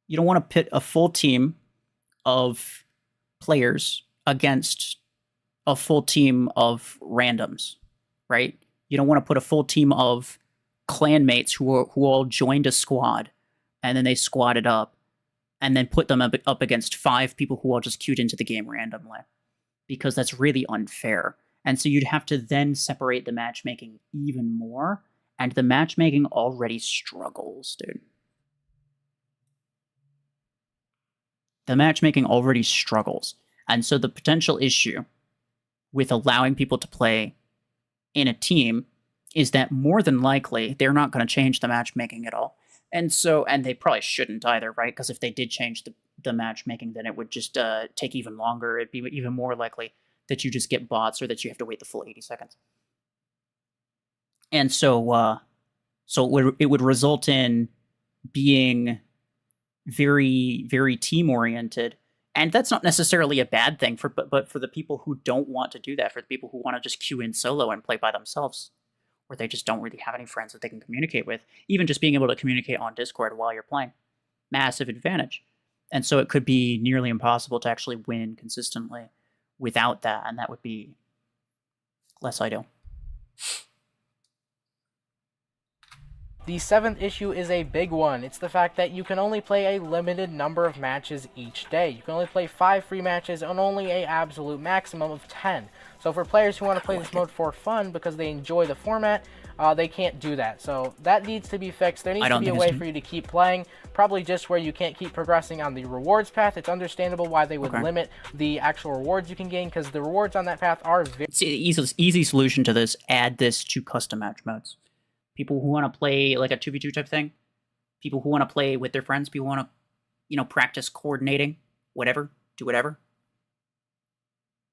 You don't want to pit a full team of players against a full team of randoms, right? You don't want to put a full team of clanmates who all joined a squad and then they squatted up and then put them up against 5 people who all just queued into the game randomly, because that's really unfair. And so you'd have to then separate the matchmaking even more, and the matchmaking already struggles, dude. The matchmaking already struggles. And so the potential issue with allowing people to play in a team is that more than likely they're not going to change the matchmaking at all. And they probably shouldn't either, right? Because if they did change the matchmaking, then it would just take even longer. It'd be even more likely that you just get bots or that you have to wait the full 80 seconds. And so it would result in being very, very team-oriented. And that's not necessarily a bad thing, but for the people who don't want to do that, for the people who want to just queue in solo and play by themselves, or they just don't really have any friends that they can communicate with, even just being able to communicate on Discord while you're playing, massive advantage. And so it could be nearly impossible to actually win consistently without that, and that would be less ideal. The 7th issue is a big one. It's the fact that you can only play a limited number of matches each day. You can only play 5 free matches and only an absolute maximum of 10. So for players who want to play this mode for fun because they enjoy the format, they can't do that. So that needs to be fixed. There needs to be a way for you to keep playing, probably just where you can't keep progressing on the rewards path. It's understandable why they would limit the actual rewards you can gain, because the rewards on that path are very... It's an easy solution to this. Add this to custom match modes. People who want to play like a 2v2 type thing, people who want to play with their friends, people who want to, practice coordinating, do whatever.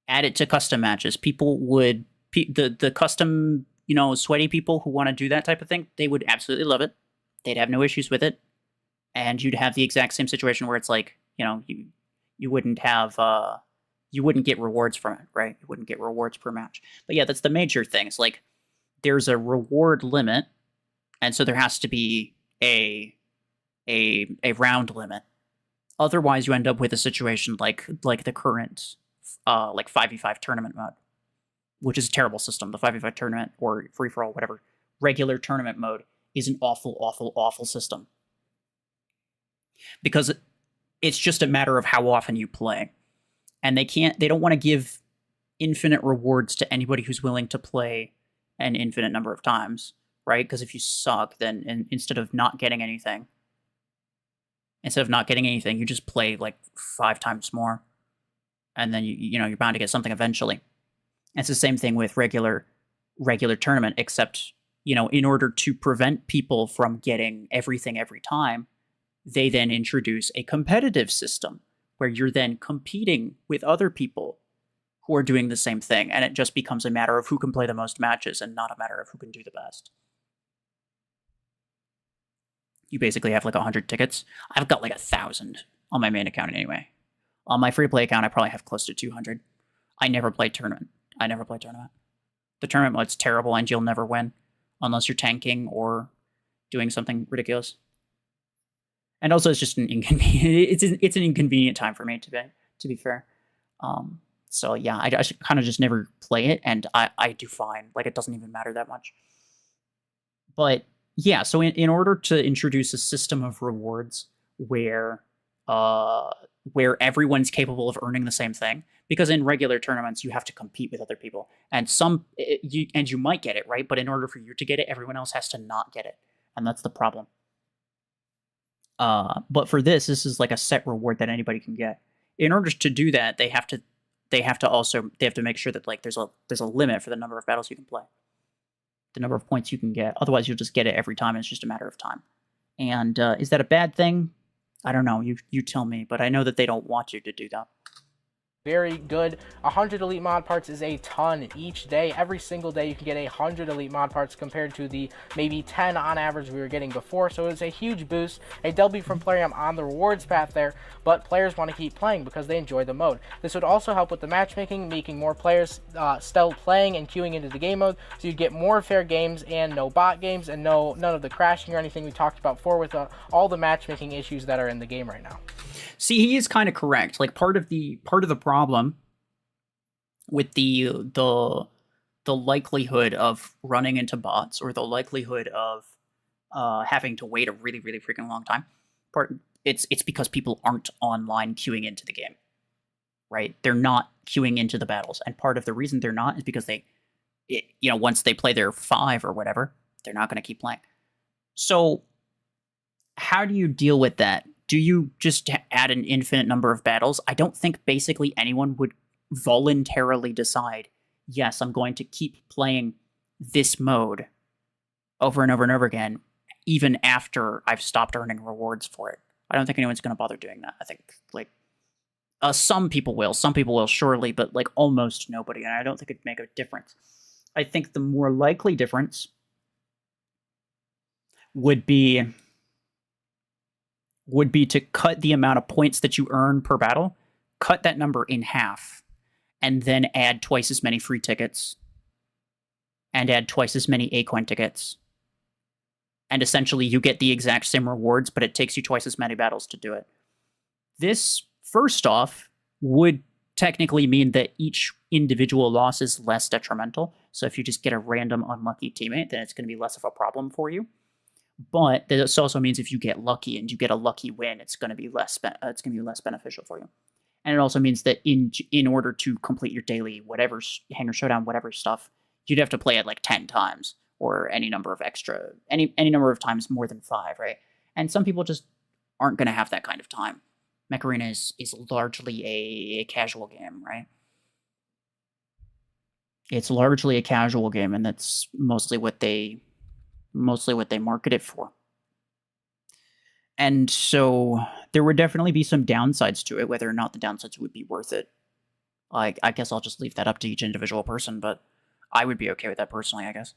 Add it to custom matches. People would, the custom, sweaty people who want to do that type of thing, they would absolutely love it. They'd have no issues with it. And you'd have the exact same situation where it's like, you wouldn't have, you wouldn't get rewards from it, right? You wouldn't get rewards per match. But yeah, that's the major thing. It's like, there's a reward limit, and so there has to be a round limit. Otherwise, you end up with a situation like the current 5v5 tournament mode, which is a terrible system. The 5v5 tournament, or free-for-all, whatever, regular tournament mode is an awful, awful, awful system. Because it's just a matter of how often you play. And they don't want to give infinite rewards to anybody who's willing to play an infinite number of times, right? Because if you suck, then instead of not getting anything, you just play like 5 times more, and then you're bound to get something eventually. And it's the same thing with regular tournament, except in order to prevent people from getting everything every time, they then introduce a competitive system where you're then competing with other people who are doing the same thing, and it just becomes a matter of who can play the most matches and not a matter of who can do the best. You basically have like 100 tickets. I've got like 1,000 on my main account anyway. On my free-to-play account, I probably have close to 200. I never play tournament. The tournament mode's terrible, and you'll never win unless you're tanking or doing something ridiculous. And also, it's just an inconvenient. It's an inconvenient time for me to be fair. So yeah, I kind of just never play it, and I do fine. Like, it doesn't even matter that much. But yeah, so in order to introduce a system of rewards where everyone's capable of earning the same thing, because in regular tournaments you have to compete with other people, and you might get it, right? But in order for you to get it, everyone else has to not get it, and that's the problem. But for this is like a set reward that anybody can get. In order to do that, they have to make sure that like there's a limit for the number of battles you can play, the number of points you can get. Otherwise, you'll just get it every time. And it's just a matter of time. And is that a bad thing? I don't know. You tell me. But I know that they don't want you to do that. Very good. 100 elite mod parts is a ton each day. Every single day you can get 100 elite mod parts compared to the maybe 10 on average we were getting before. So it's a huge boost. A W from Plarium on the rewards path there, but players want to keep playing because they enjoy the mode. This would also help with the matchmaking, making more players still playing and queuing into the game mode, so you get more fair games and no bot games and none of the crashing or anything we talked about before with all the matchmaking issues that are in the game right now. See, he is kind of correct. Like, part of the problem with the likelihood of running into bots, or the likelihood of having to wait a really, really freaking long time, it's because people aren't online queuing into the game, right? They're not queuing into the battles, and part of the reason they're not is because once they play their 5 or whatever, they're not going to keep playing. So how do you deal with that? Do you just add an infinite number of battles? I don't think basically anyone would voluntarily decide, yes, I'm going to keep playing this mode over and over and over again, even after I've stopped earning rewards for it. I don't think anyone's going to bother doing that. I think, like, some people will, surely, but, like, almost nobody, and I don't think it'd make a difference. I think the more likely difference would be to cut the amount of points that you earn per battle, cut that number in half, and then add twice as many free tickets, and add twice as many Acoin tickets. And essentially you get the exact same rewards, but it takes you twice as many battles to do it. This, first off, would technically mean that each individual loss is less detrimental. So if you just get a random unlucky teammate, then it's going to be less of a problem for you. But this also means if you get lucky and you get a lucky win, it's going to be less beneficial for you. And it also means that in order to complete your daily whatever Hangar Showdown whatever stuff, you'd have to play it like 10 times, or any number of times more than 5, right? And some people just aren't going to have that kind of time. Mech Arena is largely a casual game, right? It's largely a casual game, and that's mostly what they market it for. And so there would definitely be some downsides to it. Whether or not the downsides would be worth it, I guess I'll just leave that up to each individual person, but I would be okay with that personally, I guess.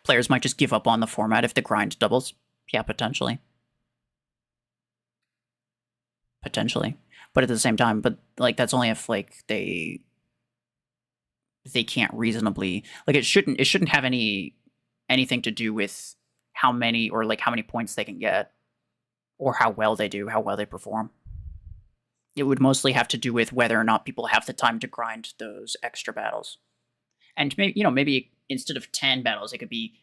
Players might just give up on the format if the grind doubles. Yeah, potentially. But at the same time, like, that's only if, like, they can't reasonably, like, it shouldn't have anything to do with how many points they can get, or how well they do, how well they perform. It would mostly have to do with whether or not people have the time to grind those extra battles. And maybe instead of 10 battles, it could be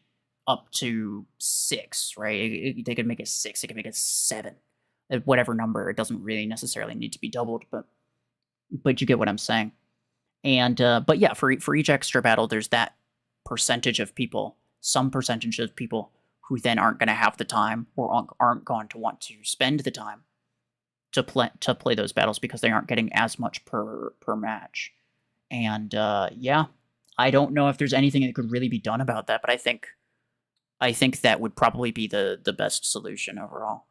up to 6, right? They could make it 6, they could make it 7. Whatever number, it doesn't really necessarily need to be doubled, but you get what I'm saying. And but yeah, for each extra battle, there's that percentage of people, some percentage of people who then aren't going to have the time or aren't going to want to spend the time to play those battles because they aren't getting as much per match. And yeah, I don't know if there's anything that could really be done about that, but I think that would probably be the best solution overall.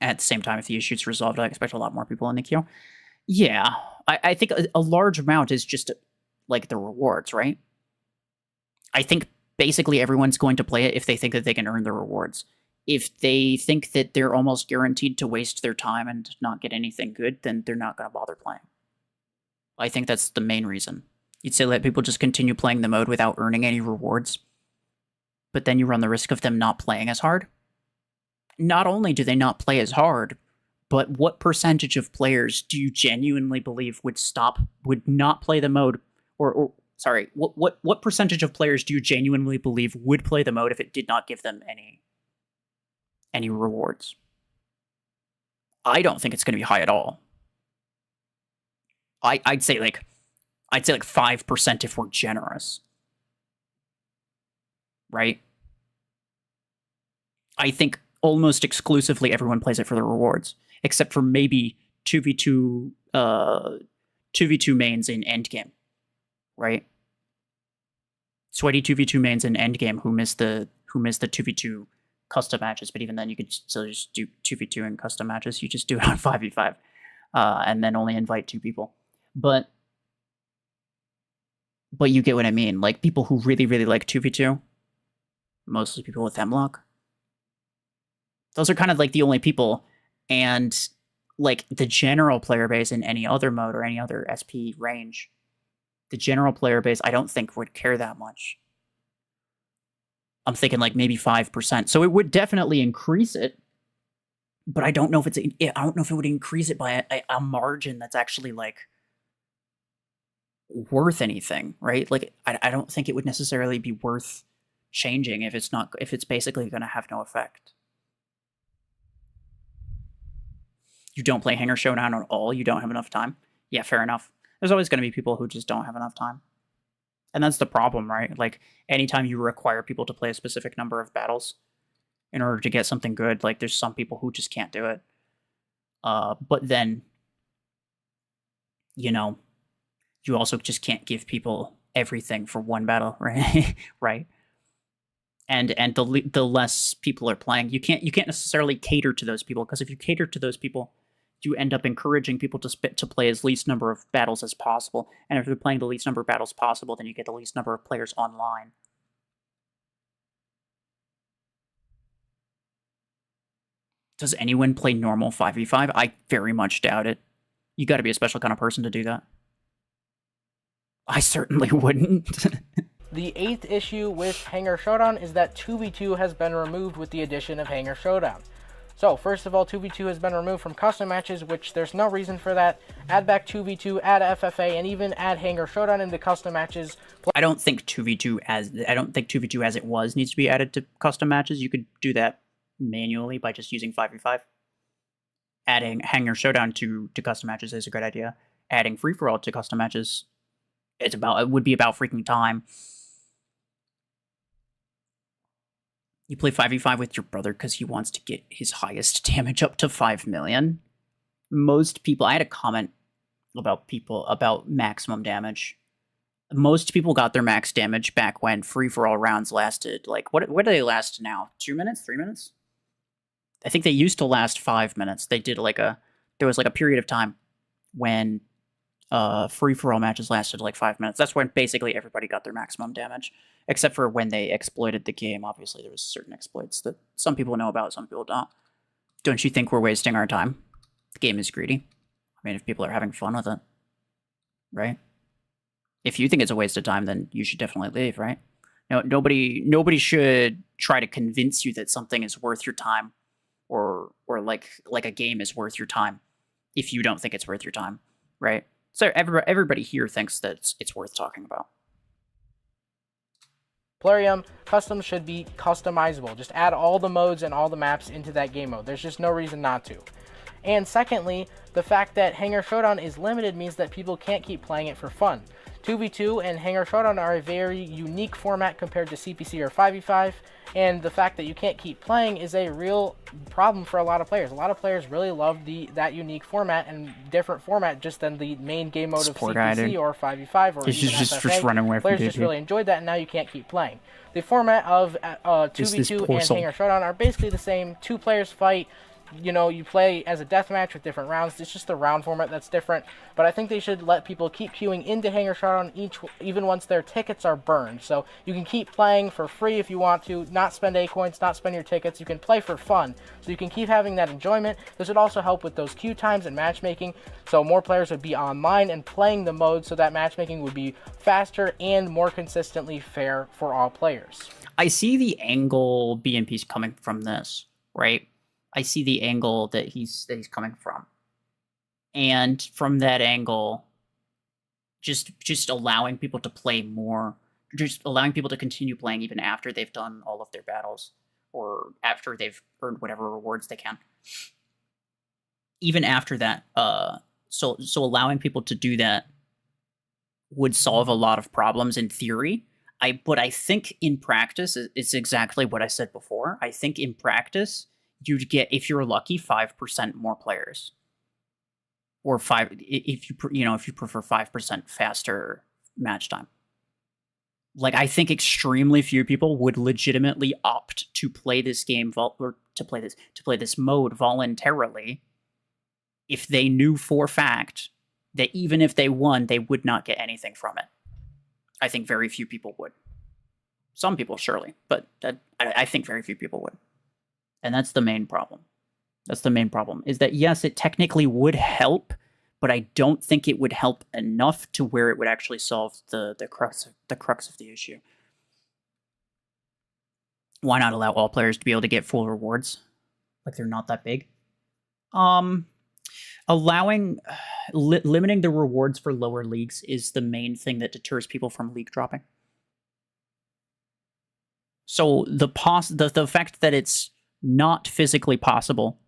At the same time, if the issue's resolved, I expect a lot more people in the queue. Yeah, I think a large amount is just like the rewards, right? I think basically everyone's going to play it if they think that they can earn the rewards. If they think that they're almost guaranteed to waste their time and not get anything good, then they're not going to bother playing. I think that's the main reason. You'd say let people just continue playing the mode without earning any rewards, but then you run the risk of them not playing as hard. Not only do they not play as hard, but what percentage of players do you genuinely believe would not play the mode, or sorry, what percentage of players do you genuinely believe would play the mode if it did not give them any rewards? I don't think it's going to be high at all. I'd say like 5% if we're generous. Right? I think almost exclusively everyone plays it for the rewards, except for maybe 2v2 mains in endgame, right? Sweaty 2v2 mains in endgame who miss the 2v2 custom matches, but even then you could still just do 2v2 in custom matches. You just do it on 5v5 and then only invite 2 people. But you get what I mean. Like people who really, really like 2v2, mostly people with Hemlock, those are kind of like the only people. And like the general player base in any other mode or any other SP range, the general player base I don't think would care that much. I'm thinking like maybe 5%. So it would definitely increase it, but I don't know if I don't know if it would increase it by a margin that's actually like worth anything, right? Like I don't think it would necessarily be worth changing if it's basically going to have no effect. You don't play Hangar Showdown at all, you don't have enough time. Yeah, fair enough. There's always going to be people who just don't have enough time. And that's the problem, right? Like, anytime you require people to play a specific number of battles in order to get something good, like, there's some people who just can't do it. But then, you know, you also just can't give people everything for one battle, right? Right? And the less people are playing, you can't necessarily cater to those people, because if you cater to those people, you end up encouraging people to play as least number of battles as possible. And if they're playing the least number of battles possible, then you get the least number of players online. Does anyone play normal 5v5? I very much doubt it. You got to be a special kind of person to do that. I certainly wouldn't. The 8th issue with Hangar Showdown is that 2v2 has been removed with the addition of Hangar Showdown. So, first of all, 2v2 has been removed from custom matches, which there's no reason for that. Add back 2v2, add FFA, and even add Hangar Showdown into custom matches. I don't think 2v2 as it was needs to be added to custom matches. You could do that manually by just using 5v5. Adding Hangar Showdown to custom matches is a great idea. Adding free-for-all to custom matches, it would be about freaking time. You play 5v5 with your brother because he wants to get his highest damage up to 5 million. Most people, I had a comment about maximum damage. Most people got their max damage back when free-for-all rounds lasted, like, what do they last now? 2 minutes? 3 minutes? I think they used to last 5 minutes. They did there was like a period of time when free-for-all matches lasted like 5 minutes. That's when basically everybody got their maximum damage, except for when they exploited the game. Obviously, there was certain exploits that some people know about, some people don't. Don't you think we're wasting our time? The game is greedy. I mean, if people are having fun with it, right? If you think it's a waste of time, then you should definitely leave, right? No, nobody should try to convince you that something is worth your time, or like a game is worth your time, if you don't think it's worth your time, right? So everybody here thinks that it's worth talking about. Plarium, custom should be customizable. Just add all the modes and all the maps into that game mode. There's just no reason not to. And secondly, the fact that Hangar Showdown is limited means that people can't keep playing it for fun. 2v2 and Hangar Showdown are a very unique format compared to CPC or 5v5, and the fact that you can't keep playing is a real problem for a lot of players. A lot of players really love that unique format and different format just than the main game mode Sport of CPC or 5v5 or even FFA. Running away from players just really enjoyed that, and now you can't keep playing. The format of 2v2 and Hangar Showdown are basically the same. Two players fight. You know, you play as a deathmatch with different rounds. It's just the round format that's different. But I think they should let people keep queuing into Hangar Showdown even once their tickets are burned. So you can keep playing for free if you want to, not spend A-coins, not spend your tickets. You can play for fun. So you can keep having that enjoyment. This would also help with those queue times and matchmaking. So more players would be online and playing the mode, so that matchmaking would be faster and more consistently fair for all players. I see the angle BNP's coming from this, right? I see the angle that he's coming from, and from that angle, just allowing people to play more, just allowing people to continue playing even after they've done all of their battles or after they've earned whatever rewards they can. Even after that, so allowing people to do that would solve a lot of problems in theory. But I think in practice, it's exactly what I said before. I think in practice, you'd get, if you're lucky, 5% more players, or if you prefer 5% faster match time. Like, I think extremely few people would legitimately opt to play this game or to play this mode voluntarily if they knew for a fact that even if they won, they would not get anything from it. I think very few people would. Some people surely, but I think very few people would. And that's the main problem. That's the main problem, is that yes, it technically would help, but I don't think it would help enough to where it would actually solve the crux of the issue. Why not allow all players to be able to get full rewards? Like, they're not that big. Limiting the rewards for lower leagues is the main thing that deters people from league dropping. So the fact that it's not physically possible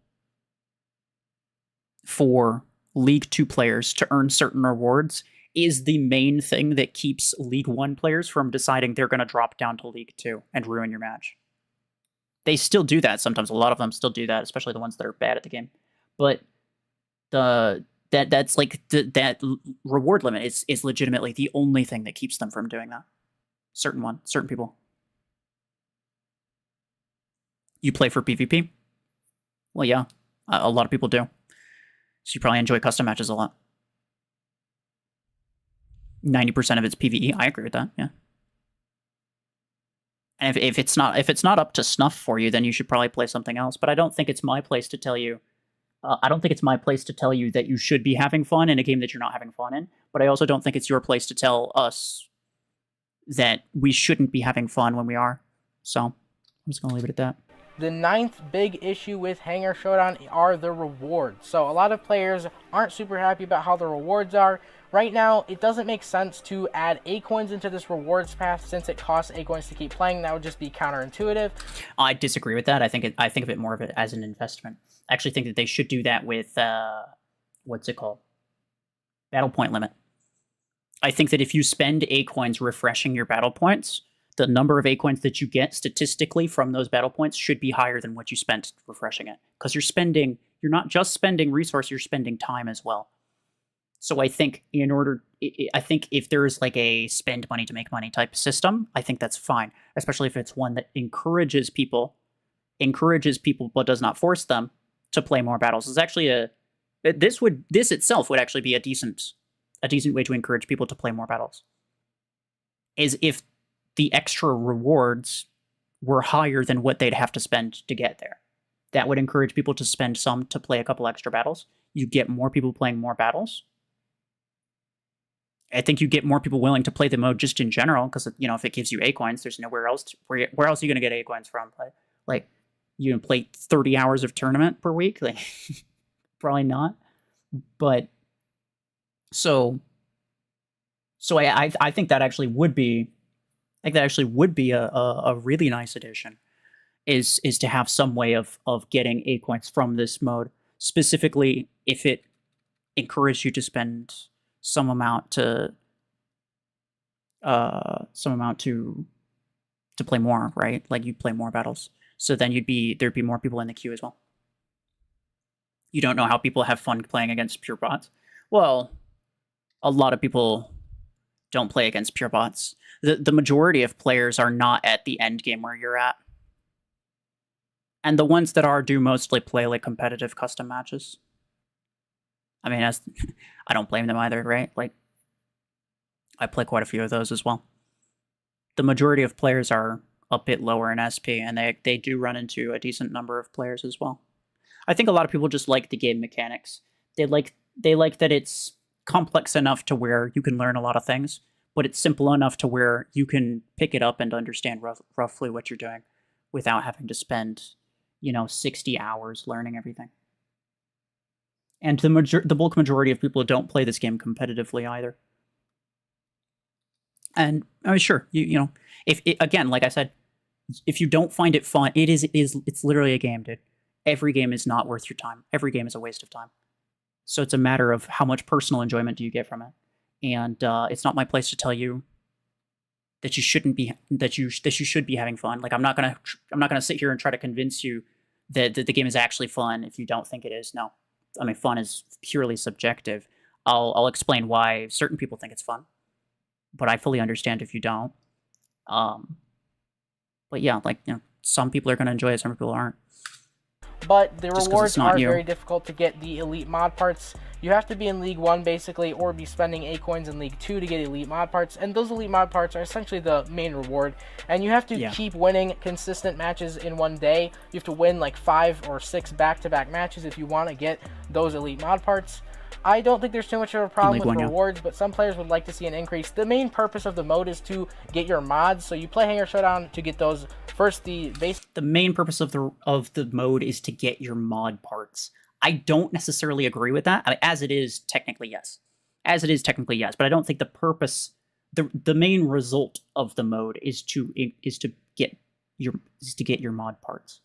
for League 2 players to earn certain rewards is the main thing that keeps League 1 players from deciding they're going to drop down to League 2 and ruin your match. They still do that sometimes. A lot of them still do that, especially the ones that are bad at the game. But that reward limit is legitimately the only thing that keeps them from doing that. Certain people. You play for PvP? Well, yeah, a lot of people do. So you probably enjoy custom matches a lot. 90% of it's PvE. I agree with that. Yeah. And if it's not up to snuff for you, then you should probably play something else. But I don't think it's my place to tell you. I don't think it's my place to tell you that you should be having fun in a game that you're not having fun in. But I also don't think it's your place to tell us that we shouldn't be having fun when we are. So I'm just gonna leave it at that. The ninth big issue with Hangar Showdown are the rewards. So a lot of players aren't super happy about how the rewards are. Right now, it doesn't make sense to add A-coins into this rewards path since it costs A-coins to keep playing. That would just be counterintuitive. I disagree with that. I think of it more of it as an investment. I actually think that they should do that with, what's it called? Battle point limit. I think that if you spend A-coins refreshing your battle points, the number of A-coins that you get statistically from those battle points should be higher than what you spent refreshing it. Because you're not just spending resource, you're spending time as well. So I think if there's like a spend money to make money type system, I think that's fine. Especially if it's one that encourages people but does not force them to play more battles. It's actually this itself would actually be a decent way to encourage people to play more battles. Is if the extra rewards were higher than what they'd have to spend to get there. That would encourage people to spend some to play a couple extra battles. You get more people playing more battles. I think you get more people willing to play the mode just in general, because if it gives you A-coins, there's nowhere else. Where else are you going to get A-coins from? Like, you play 30 hours of tournament per week? Like, probably not. But so I think that actually would be. I think that actually would be a really nice addition, is to have some way of getting A-coins from this mode. specifically if it encouraged you to spend some amount to play more, right? Like you play more battles, so then there'd be more people in the queue as well. You don't know how people have fun playing against pure bots. Well, a lot of people don't play against pure bots. The majority of players are not at the end game where you're at. And the ones that are do mostly play like competitive custom matches. I mean, I don't blame them either, right? Like, I play quite a few of those as well. The majority of players are a bit lower in SP, and they do run into a decent number of players as well. I think a lot of people just like the game mechanics. They like that it's complex enough to where you can learn a lot of things, but it's simple enough to where you can pick it up and understand roughly what you're doing without having to spend, 60 hours learning everything. And the bulk majority of people don't play this game competitively either. And I mean, sure, again, like I said, if you don't find it fun, it's literally a game, dude. Every game is not worth your time. Every game is a waste of time. So it's a matter of how much personal enjoyment do you get from it. And it's not my place to tell you that you shouldn't be that you should be having fun. Like I'm not gonna sit here and try to convince you that the game is actually fun if you don't think it is. No, I mean fun is purely subjective. I'll explain why certain people think it's fun, but I fully understand if you don't. But yeah, like some people are gonna enjoy it, some people aren't. But the rewards are very difficult to get the elite mod parts. You have to be in League 1 basically, or be spending A-coins in League 2 to get elite mod parts, and those elite mod parts are essentially the main reward. And you have to keep winning consistent matches in one day. You have to win like 5 or 6 back-to-back matches if you want to get those elite mod parts. I don't think there's too much of a problem with rewards, but some players would like to see an increase. The main purpose of the mode is to get your mods, so you play Hangar Showdown to get those. First, the main purpose of the mode is to get your mod parts. I don't necessarily agree with that. I mean, as it is technically yes, but I don't think the purpose, the main result of the mode is to get your mod parts.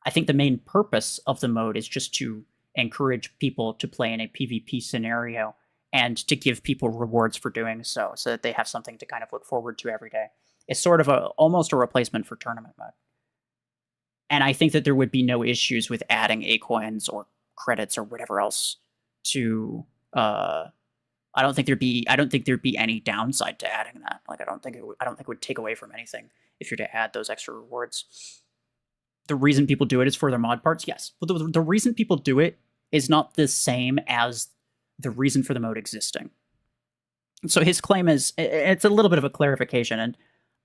I think the main purpose of the mode is just to encourage people to play in a PvP scenario and to give people rewards for doing so that they have something to kind of look forward to every day. It's sort of almost a replacement for tournament mode. And I think that there would be no issues with adding A-coins or credits or whatever else to I don't think there'd be any downside to adding that. Like I don't think it would take away from anything if you're to add those extra rewards. The reason people do it is for their mod parts, yes. But the reason people do it is not the same as the reason for the mode existing. So his claim is, it's a little bit of a clarification, and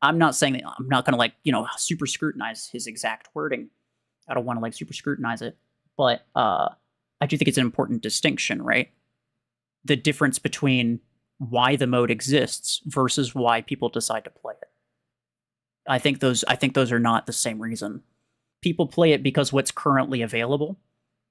I'm not saying that I'm not going to super scrutinize his exact wording. I don't want to super scrutinize it, but I do think it's an important distinction, right? The difference between why the mode exists versus why people decide to play it. I think those are not the same reason. People play it because what's currently available,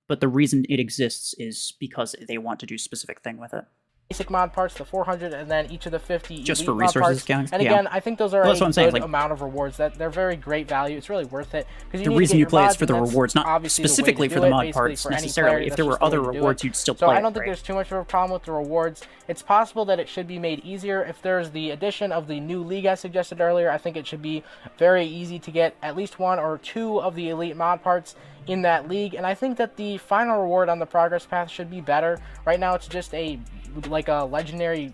but the reason it exists is because they want to do a specific thing with it. Basic mod parts, the 400, and then each of the 50 just for resources counts. And again, I think those are a good amount of rewards. That they're very great value. It's really worth it. The reason you play is for the rewards, not specifically for the mod parts necessarily. If there were other rewards, you'd still play. So I don't think there's too much of a problem with the rewards. It's possible that it should be made easier. If there's the addition of the new league I suggested earlier, I think it should be very easy to get at least 1 or 2 of the elite mod parts in that league. And I think that the final reward on the progress path should be better. Right now, it's just a legendary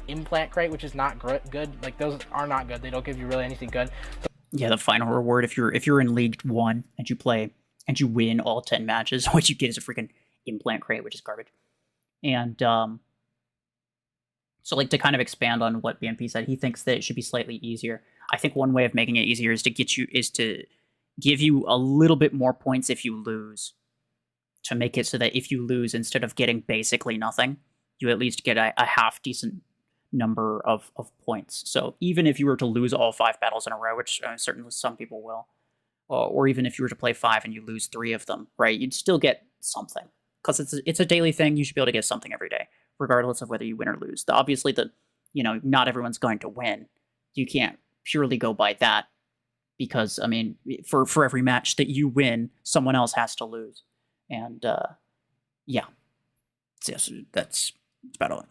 implant crate, which is not good. Like those are not good. They don't give you really anything good. Yeah, the final reward if you're in League 1 and you play and you win all 10 matches, what you get is a freaking implant crate, which is garbage. And so to kind of expand on what BMP said, he thinks that it should be slightly easier. I think one way of making it easier is to give you a little bit more points if you lose, to make it so that if you lose, instead of getting basically nothing, you at least get a half decent number of points. So even if you were to lose all 5 battles in a row, which certainly some people will, or even if you were to play 5 and you lose 3 of them, right, you'd still get something. Because it's a daily thing, you should be able to get something every day, regardless of whether you win or lose. Obviously, not everyone's going to win. You can't purely go by that, because, I mean, for every match that you win, someone else has to lose. And Yeah. Yes, that's about all.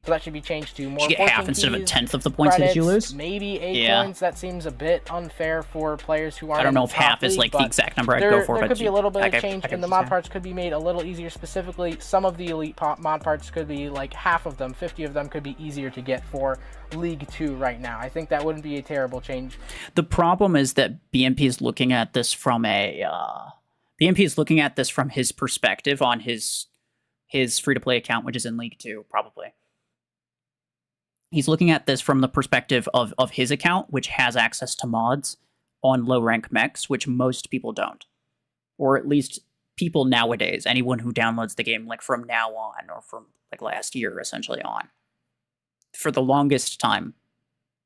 So that should be changed to more. You get half instead of a tenth of the points credits, that you lose. Maybe acorns. Yeah. That seems a bit unfair for players who aren't. I don't know if half is like the exact number I'd go for. There could be a little bit of change, and the mod parts could be made a little easier. Specifically, some of the elite mod parts could be like half of them, 50 of them could be easier to get for League 2 right now. I think that wouldn't be a terrible change. The problem is that BMP is looking at this from his perspective on his free-to-play account, which is in League 2, probably. He's looking at this from the perspective of his account, which has access to mods on low-rank mechs, which most people don't. Or at least people nowadays, anyone who downloads the game like from now on, or from like last year, essentially on. For the longest time,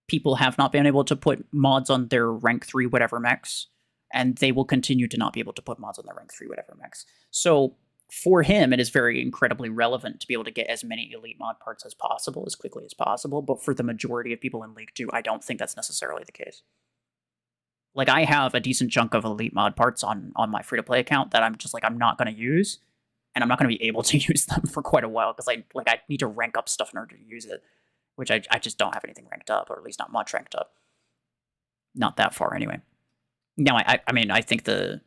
people have not been able to put mods on their rank 3 whatever mechs, and they will continue to not be able to put mods on their rank 3 whatever mechs. So for him, it is very incredibly relevant to be able to get as many elite mod parts as possible, as quickly as possible, but for the majority of people in League 2, I don't think that's necessarily the case. Like, I have a decent chunk of elite mod parts on my free-to-play account that I'm just like, I'm not going to use, and I'm not going to be able to use them for quite a while, because I need to rank up stuff in order to use it, which I just don't have anything ranked up, or at least not much ranked up. Not that far, anyway. Now, I mean, I think the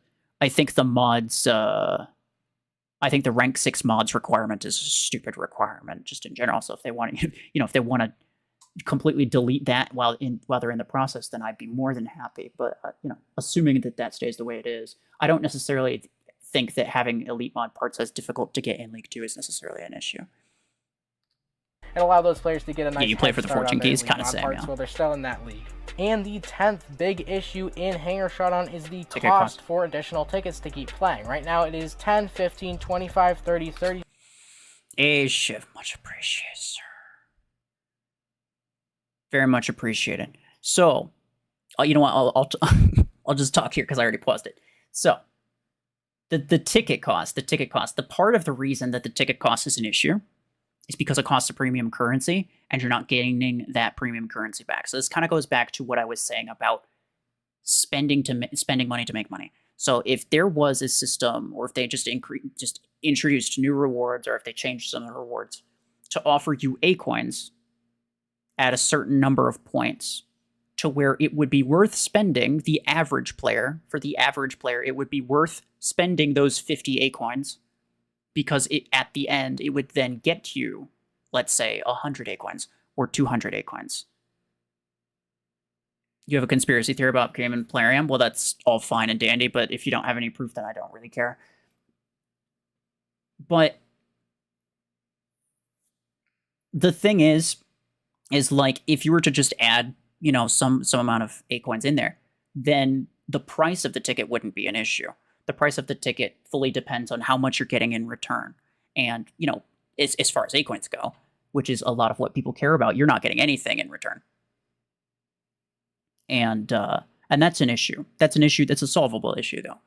mods, I think the rank 6 mods requirement is a stupid requirement, just in general. So if they want to, if they want to completely delete that while they're in the process, then I'd be more than happy. But assuming that stays the way it is, I don't necessarily think that having elite mod parts as difficult to get in League 2 is necessarily an issue. And allow those players to get a nice you play for the fortune keys, kind of same, while they're still in that league. And the 10th big issue in Hangar Showdown is the cost for additional tickets to keep playing. Right now it is 10, 15, 25, 30, 30. Shiv, much appreciated, sir. Very much appreciated. So, you know what? I'll just talk here because I already paused it. So, the ticket cost, the part of the reason that the ticket cost is an issue is because it costs a premium currency, and you're not gaining that premium currency back. So this kind of goes back to what I was saying about spending money to make money. So if there was a system, or if they just introduced new rewards, or if they changed some of the rewards to offer you A-coins at a certain number of points, to where it would be worth spending, for the average player, it would be worth spending those 50 A-coins, because at the end, it would then get you, let's say, 100 A-coins or 200 A-coins. You have a conspiracy theory about Cayman Plarium? Well, that's all fine and dandy, but if you don't have any proof, then I don't really care. But the thing is like, if you were to just add, some amount of A-coins in there, then the price of the ticket wouldn't be an issue. The price of the ticket fully depends on how much you're getting in return. And, as far as A-coins go, which is a lot of what people care about, you're not getting anything in return. And that's an issue. That's a solvable issue, though.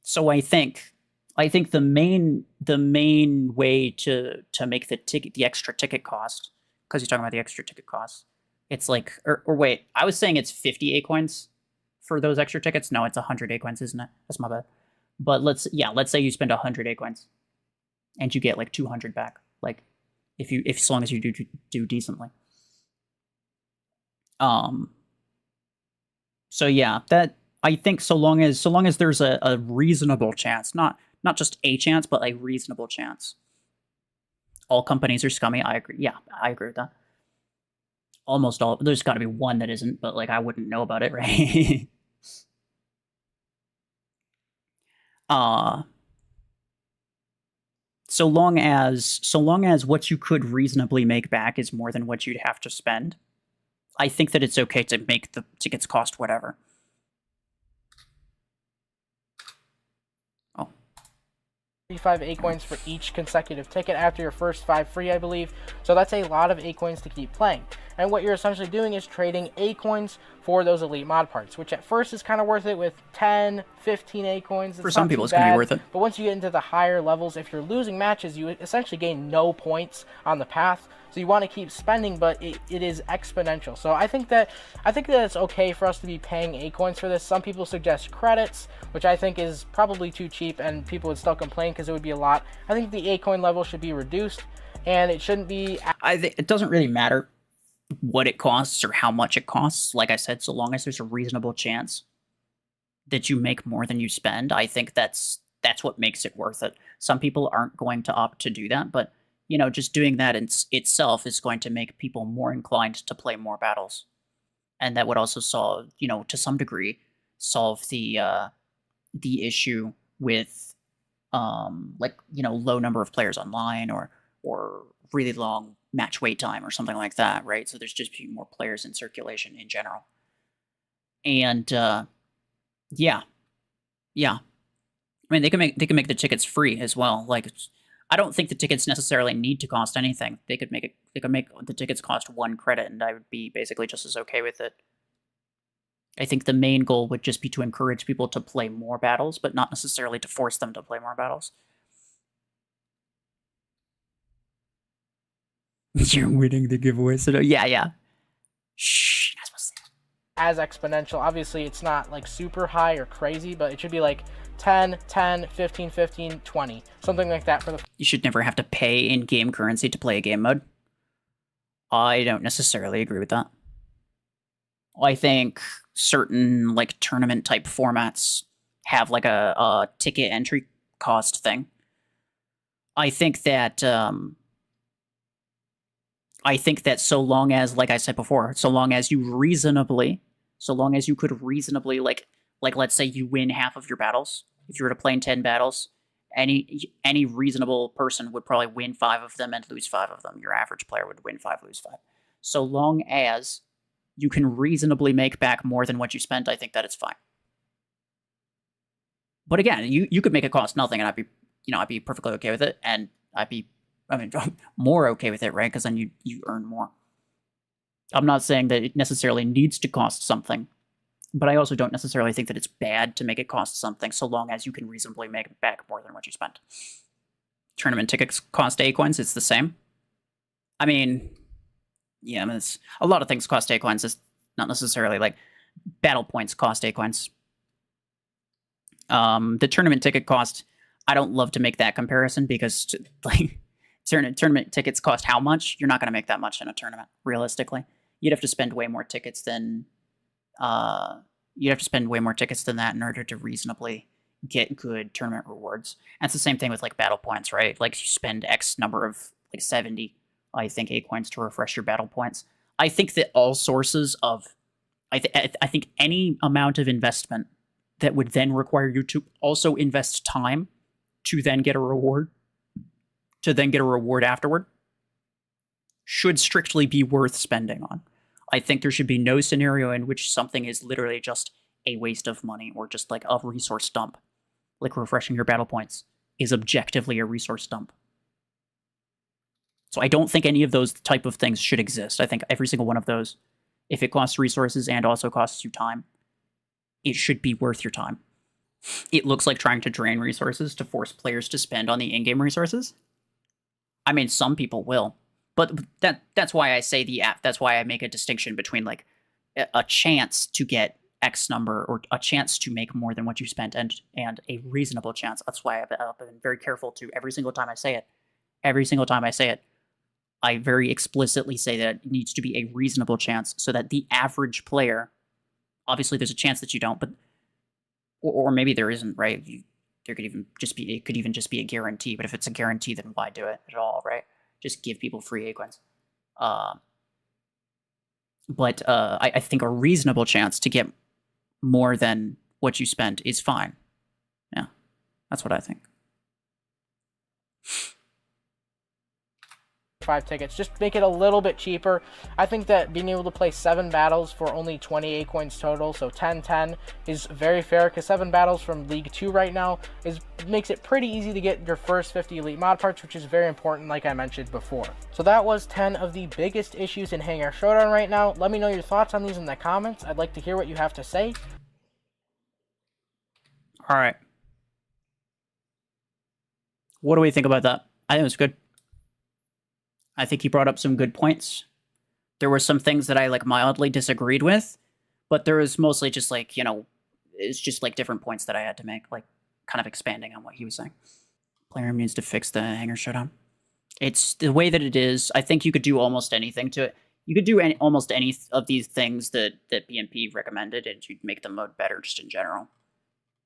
So I think the main way to make the extra ticket cost, because you're talking about the extra ticket cost, it's like, or wait, I was saying it's 50 A-coins for those extra tickets. No, it's 100 A-coins, isn't it? That's my bad. But let's say you spend 100 A-coins and you get like 200 back, like if as long as you do decently. So yeah, that, I think so long as there's a reasonable chance, not just a chance, but a reasonable chance. All companies are scummy. I agree. Yeah, I agree with that. Almost all. There's got to be one that isn't, but like I wouldn't know about it, right? So long as what you could reasonably make back is more than what you'd have to spend, I think that it's okay to make the tickets cost whatever. Oh. 35 A-coins for each consecutive ticket after your first 5 free, I believe. So that's a lot of A-coins to keep playing. And what you're essentially doing is trading A-coins for those elite mod parts, which at first is kind of worth it with 10, 15 acorns. For some people, it's going to be worth it. But once you get into the higher levels, if you're losing matches, you essentially gain no points on the path. So you want to keep spending, but it is exponential. So I think that it's okay for us to be paying acorns for this. Some people suggest credits, which I think is probably too cheap, and people would still complain because it would be a lot. I think the acorn level should be reduced, and it shouldn't be. It doesn't really matter what it costs or how much it costs. Like I said, so long as there's a reasonable chance that you make more than you spend, I think that's what makes it worth it. Some people aren't going to opt to do that, but just doing that in itself is going to make people more inclined to play more battles, and that would also solve, to some degree, solve the issue with low number of players online or really long match wait time or something like that, right? So there's just more players in circulation in general. And yeah. I mean, they can make the tickets free as well. Like, I don't think the tickets necessarily need to cost anything. They could make the tickets cost 1 credit, and I would be basically just as okay with it. I think the main goal would just be to encourage people to play more battles, but not necessarily to force them to play more battles. You're winning the giveaway, so yeah. Shh, you're not supposed to say that. As exponential. Obviously, it's not like super high or crazy, but it should be like 10, 10, 15, 15, 20. Something like that for the... You should never have to pay in-game currency to play a game mode. I don't necessarily agree with that. I think certain tournament type formats have a ticket entry cost thing. I think that so long as, like I said before, so long as you could reasonably let's say you win half of your battles. If you were to play in 10 battles, any reasonable person would probably win 5 of them and lose 5 of them. Your average player would win 5, lose 5. So long as you can reasonably make back more than what you spent, I think that it's fine. But again, you could make it cost nothing, and I'd be perfectly okay with it, and more okay with it, right? Because then you earn more. I'm not saying that it necessarily needs to cost something, but I also don't necessarily think that it's bad to make it cost something, so long as you can reasonably make back more than what you spent. Tournament tickets cost acorns, it's the same. I mean, it's, a lot of things cost acorns. It's not necessarily battle points cost acorns. The tournament ticket cost, I don't love to make that comparison because tournament tickets cost how much? You're not going to make that much in a tournament, realistically. You'd have to spend way more tickets than that in order to reasonably get good tournament rewards. And it's the same thing with battle points, right? You spend X number of 70, I think, acorns to refresh your battle points. I think that all sources of I think any amount of investment that would then require you to also invest time to then get a reward, afterward, should strictly be worth spending on. I think there should be no scenario in which something is literally just a waste of money or just a resource dump. Refreshing your battle points is objectively a resource dump. So I don't think any of those type of things should exist. I think every single one of those, if it costs resources and also costs you time, it should be worth your time. It looks like trying to drain resources to force players to spend on the in-game resources. I mean, some people will, but that's why I say that's why I make a distinction between a chance to get X number or a chance to make more than what you spent and a reasonable chance. That's why I've been very careful to every single time I say it, I very explicitly say that it needs to be a reasonable chance so that the average player, obviously there's a chance that you don't, but or maybe there isn't, right? It could even just be a guarantee, but if it's a guarantee, then why do it at all, right? Just give people free acorns. But I think a reasonable chance to get more than what you spent is fine. Yeah, that's what I think. 5 tickets. Just make it a little bit cheaper. I think that being able to play 7 battles for only 28 coins total, so 10-10, is very fair, because 7 battles from League 2 right now makes it pretty easy to get your first 50 elite mod parts, which is very important, like I mentioned before. So that was 10 of the biggest issues in Hangar Showdown right now. Let me know your thoughts on these in the comments. I'd like to hear what you have to say. All right. What do we think about that? I think it was good. I think he brought up some good points. There were some things that I like mildly disagreed with, but there was mostly just like, you know, it's just like different points that I had to make, like kind of expanding on what he was saying. Player needs to fix the Hangar Showdown. It's the way that it is. I think you could do almost anything to it. You could do almost any of these things that BNP recommended, and you'd make the mode better just in general.